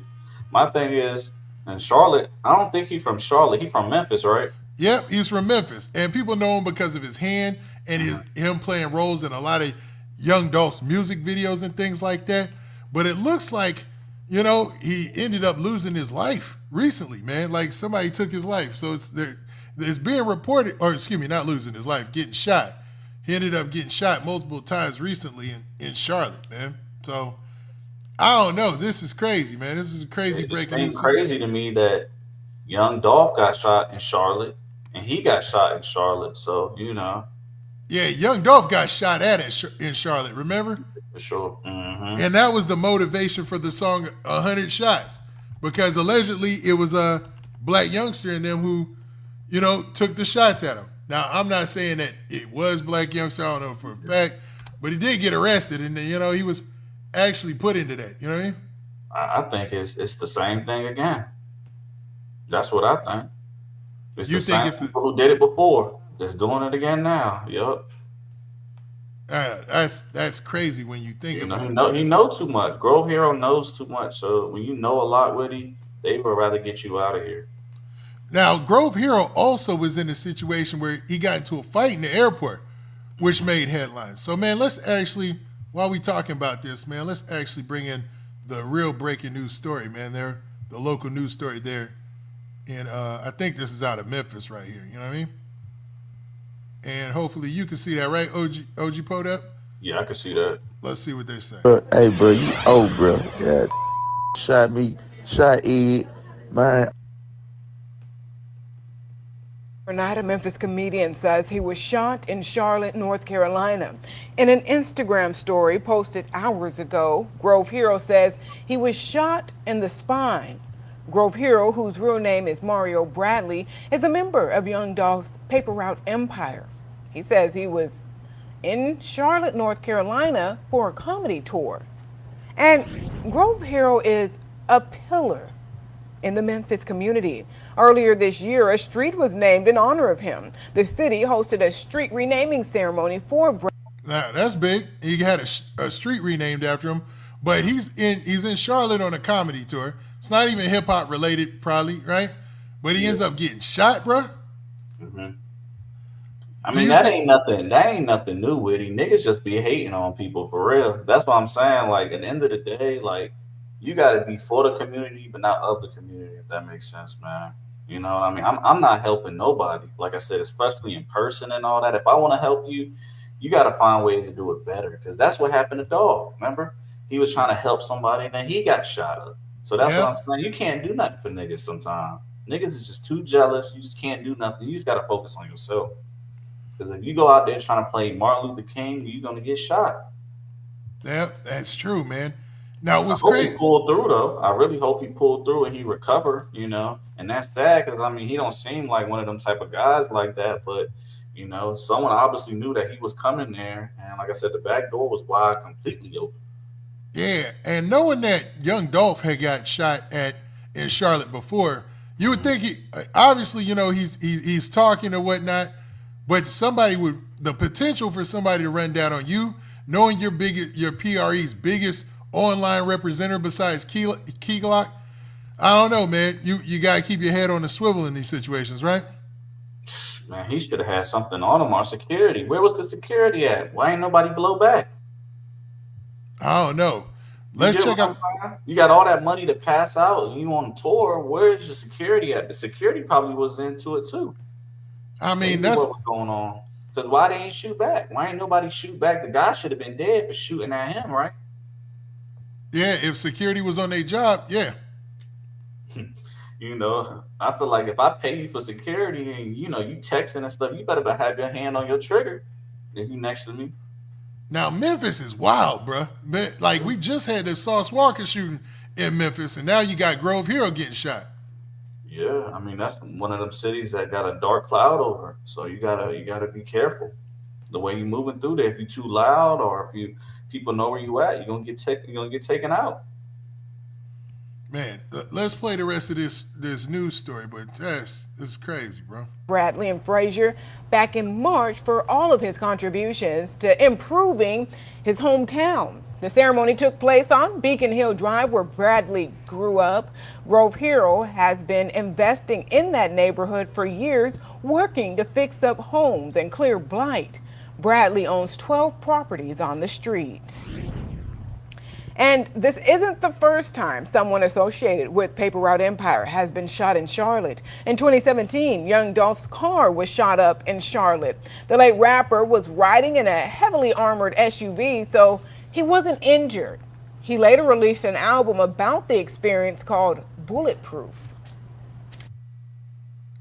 My thing is, in Charlotte, I don't think he's from Charlotte. He's from Memphis, right? Yep, he's from Memphis. And people know him because of his hand and him playing roles in a lot of Young Dolph's music videos and things like that. But it looks like, you know, he ended up losing his life recently, man. Like somebody took his life. So it's being reported, or excuse me, not losing his life, getting shot. He ended up getting shot multiple times recently in Charlotte, man. So I don't know. This is crazy, man. This is a crazy breaking news. It's crazy to me that Young Dolph got shot in Charlotte and he got shot in Charlotte. So, you know. Yeah, Young Dolph got shot at in Charlotte, remember? For sure. Mm-hmm. And that was the motivation for the song 100 Shots. Because allegedly it was a black youngster in them who, you know, took the shots at him. Now, I'm not saying that it was black youngster. I don't know for a fact. But he did get arrested and, you know, he was actually put into that. You know what I mean? I think it's the same thing again. That's what I think. It's the same people who did it before that's doing it again now. Yup. That's crazy when you think about it. He knows too much. Grove Hero knows too much. So when you know a lot, Woody, they would rather get you out of here. Now, Grove Hero also was in a situation where he got into a fight in the airport, which made headlines. So, man, let's actually, while we talking about this, man, let's actually bring in the real breaking news story, man. the local news story there. And I think this is out of Memphis right here. You know what I mean? And hopefully you can see that, right, OG pulled up? Yeah, I can see that. Let's see what they say. Hey, bro, you old, bro. Yeah, shot me, shot Ed, man. Overnight, a Memphis comedian says he was shot in Charlotte, North Carolina. In an Instagram story posted hours ago, Grove Hero says he was shot in the spine. Grove Hero, whose real name is Mario Bradley, is a member of Young Dolph's Paper Route empire. He says he was in Charlotte, North Carolina for a comedy tour. And Grove Hero is a pillar in the Memphis community. Earlier this year, a street was named in honor of him. The city hosted a street renaming ceremony for Now, that's big. He had a street renamed after him, but he's in Charlotte on a comedy tour. It's not even hip hop related, probably, right? But he ends up getting shot, bro. Mm-hmm. I mean, that ain't nothing. That ain't nothing new with him. Niggas just be hating on people for real. That's what I'm saying. Like at the end of the day, like you got to be for the community, but not of the community. If that makes sense, man. You know what I mean? I'm not helping nobody. Like I said, especially in person and all that. If I want to help you, you got to find ways to do it better. Because that's what happened to Dog. Remember, he was trying to help somebody and then he got shot up. So that's what I'm saying. You can't do nothing for niggas sometimes. Niggas is just too jealous. You just can't do nothing. You just got to focus on yourself. Because if you go out there trying to play Martin Luther King, you're going to get shot. Yeah, that's true, man. Now, what's I hope great? he pulled through, though. I really hope he pulled through and he recovered, you know. And that's sad because, I mean, he don't seem like one of them type of guys like that. But, you know, someone obviously knew that he was coming there. And like I said, the back door was wide, completely open. Yeah, and knowing that Young Dolph had got shot in Charlotte before, you would think obviously, you know, he's talking or whatnot, but the potential for somebody to run down on you, knowing your PRE's biggest online representative besides Key Glock, I don't know, man. You gotta keep your head on the swivel in these situations, right? Man, he should have had something on him, our security. Where was the security at? Why ain't nobody blow back? I don't know. Let's check out. You got all that money to pass out and you on tour. Where's your security at? The security probably was into it too. I mean, that's what was going on. Because why they ain't shoot back? Why ain't nobody shoot back? The guy should have been dead for shooting at him, right? Yeah, if security was on their job, yeah. You know, I feel like if I pay you for security and, you know, you texting and stuff, you better have your hand on your trigger if you next to me. Now, Memphis is wild, bro. Like, we just had this Sauce Walker shooting in Memphis, and now you got Grove Hero getting shot. Yeah, I mean, that's one of them cities that got a dark cloud over. So you gotta be careful. The way you're moving through there, if you're too loud or if people know where you at, you're gonna get taken out. Man, let's play the rest of this news story, but it's crazy, bro. Bradley and Frazier back in March for all of his contributions to improving his hometown. The ceremony took place on Beacon Hill Drive, where Bradley grew up. Grove Hero has been investing in that neighborhood for years, working to fix up homes and clear blight. Bradley owns 12 properties on the street. And this isn't the first time someone associated with Paper Route Empire has been shot in Charlotte. In 2017, Young Dolph's car was shot up in Charlotte. The late rapper was riding in a heavily armored SUV, so he wasn't injured. He later released an album about the experience called Bulletproof.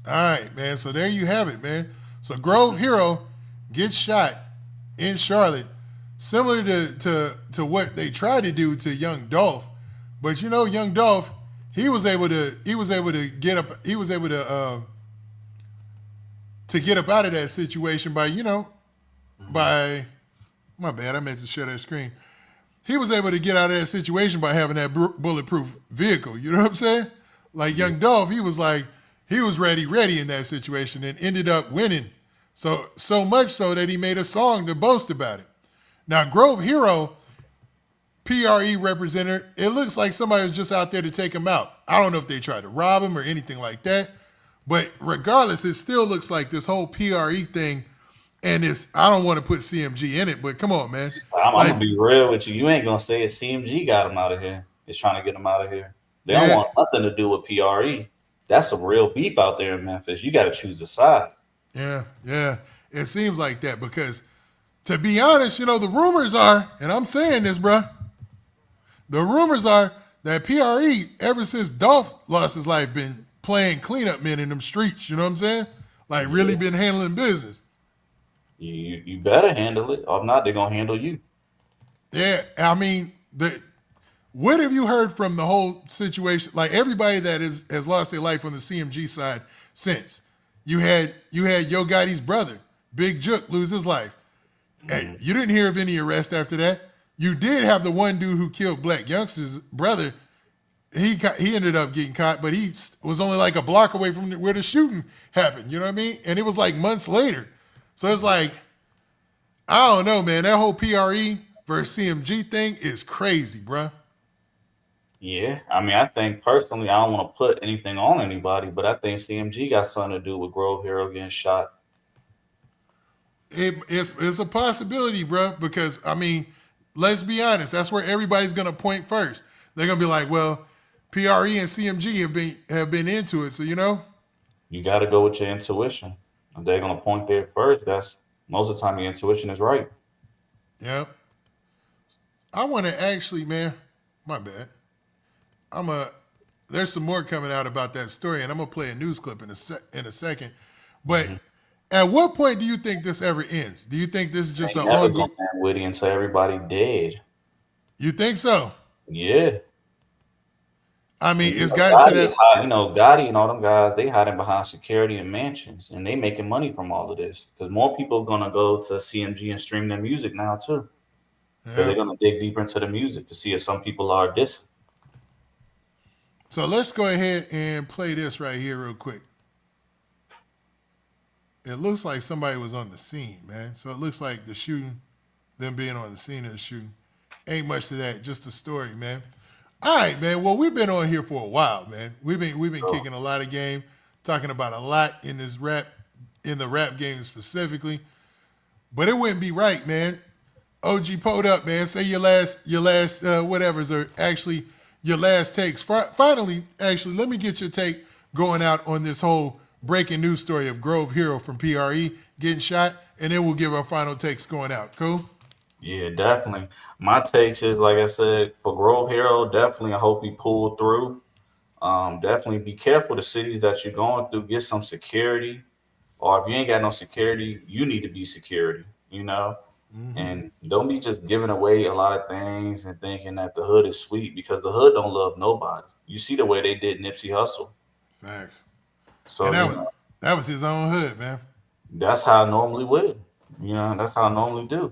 All right, man. So there you have it, man. So Grove Hero gets shot in Charlotte, similar to what they tried to do to Young Dolph. But you know, Young Dolph, he was able to get up out of that situation by my bad, I meant to share that screen. He was able to get out of that situation by having that bulletproof vehicle. You know what I'm saying? Like Young Dolph, he was ready in that situation and ended up winning. So much so that he made a song to boast about it. Now, Grove Hero, PRE representative, it looks like somebody was just out there to take him out. I don't know if they tried to rob him or anything like that. But regardless, it still looks like this whole PRE thing, and I don't want to put CMG in it, but come on, man. I'm going to be real with you. You ain't going to say it. CMG got him out of here. It's trying to get him out of here. They don't want nothing to do with PRE. That's some real beef out there in Memphis. You got to choose a side. Yeah, yeah. It seems like that because, to be honest, the rumors are, and I'm saying this, bruh, the rumors are that PRE, ever since Dolph lost his life, been playing cleanup men in them streets. You know what I'm saying? Like, really been handling business. You better handle it. Or if not, they're going to handle you. Yeah, I mean, what have you heard from the whole situation? Like, everybody that has lost their life on the CMG side since. You had Yo Gotti's brother, Big Jook, lose his life. Hey, you didn't hear of any arrest after that. You did have the one dude who killed Black Youngster's brother. He ended up getting caught, but he was only like a block away from where the shooting happened. You know what I mean? And it was like months later. So it's like, I don't know, man. That whole PRE versus CMG thing is crazy, bruh. Yeah, I mean, I think personally, I don't want to put anything on anybody, but I think CMG got something to do with Grove Hero getting shot. It's a possibility, bro, because, I mean, let's be honest. That's where everybody's going to point first. They're going to be like, well, PRE and CMG have been into it, so, You got to go with your intuition. If they're going to point there first, that's most of the time your intuition is right. Yep. I want to actually, man, my bad. There's some more coming out about that story, and I'm going to play a news clip in a second. But at what point do you think this ever ends? Do you think this is just an ongoing? Witty until everybody dead. You think so? Yeah. I mean, it's gotten to that. Gotti and all them guys, they hiding behind security and mansions, and they making money from all of this because more people are gonna go to CMG and stream their music now too. Because they're gonna dig deeper into the music to see if some people are dissing. So let's go ahead and play this right here real quick. It looks like somebody was on the scene, man. So it looks like the shooting, them being on the scene of the shooting. Ain't much to that, just the story, man. All right, man. Well, we've been on here for a while, man. We've been kicking a lot of game, talking about a lot in the rap game specifically. But it wouldn't be right, man. OG pulled up, man. Say your last whatevers are actually your last takes. Finally, actually, let me get your take going out on this whole breaking news story of Grove Hero from PRE getting shot, and then we'll give our final takes going out. Cool? Yeah, definitely. My takes is, like I said, for Grove Hero, definitely I hope he pulled through. Definitely be careful the cities that you're going through. Get some security. Or if you ain't got no security, you need to be security, And don't be just giving away a lot of things and thinking that the hood is sweet because the hood don't love nobody. You see the way they did Nipsey Hussle. Facts. So and that was his own hood, man. That's how I normally would. That's how I normally do.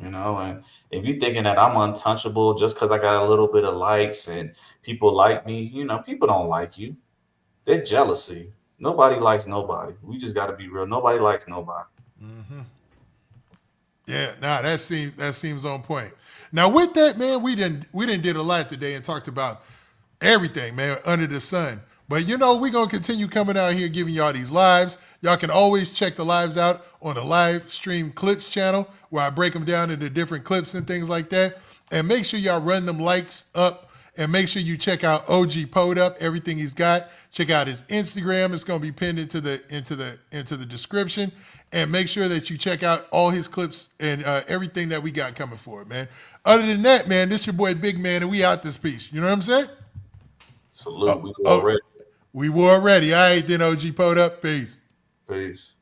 And if you're thinking that I'm untouchable just because I got a little bit of likes and people like me, people don't like you. They're jealousy. Nobody likes nobody. We just got to be real. Nobody likes nobody. Mm-hmm. Yeah, that seems on point. Now with that, man, we didn't did a lot today and talked about everything, man, under the sun. But we're gonna continue coming out here giving y'all these lives. Y'all can always check the lives out on the live stream clips channel where I break them down into different clips and things like that. And make sure y'all run them likes up and make sure you check out OG Pod Up, everything he's got. Check out his Instagram. It's gonna be pinned into the description. And make sure that you check out all his clips and everything that we got coming for it, man. Other than that, man, this your boy Big Man, and we out this piece. You know what I'm saying? Salute. We were ready. We were ready. All right, then, OG Pod Up. Peace. Peace.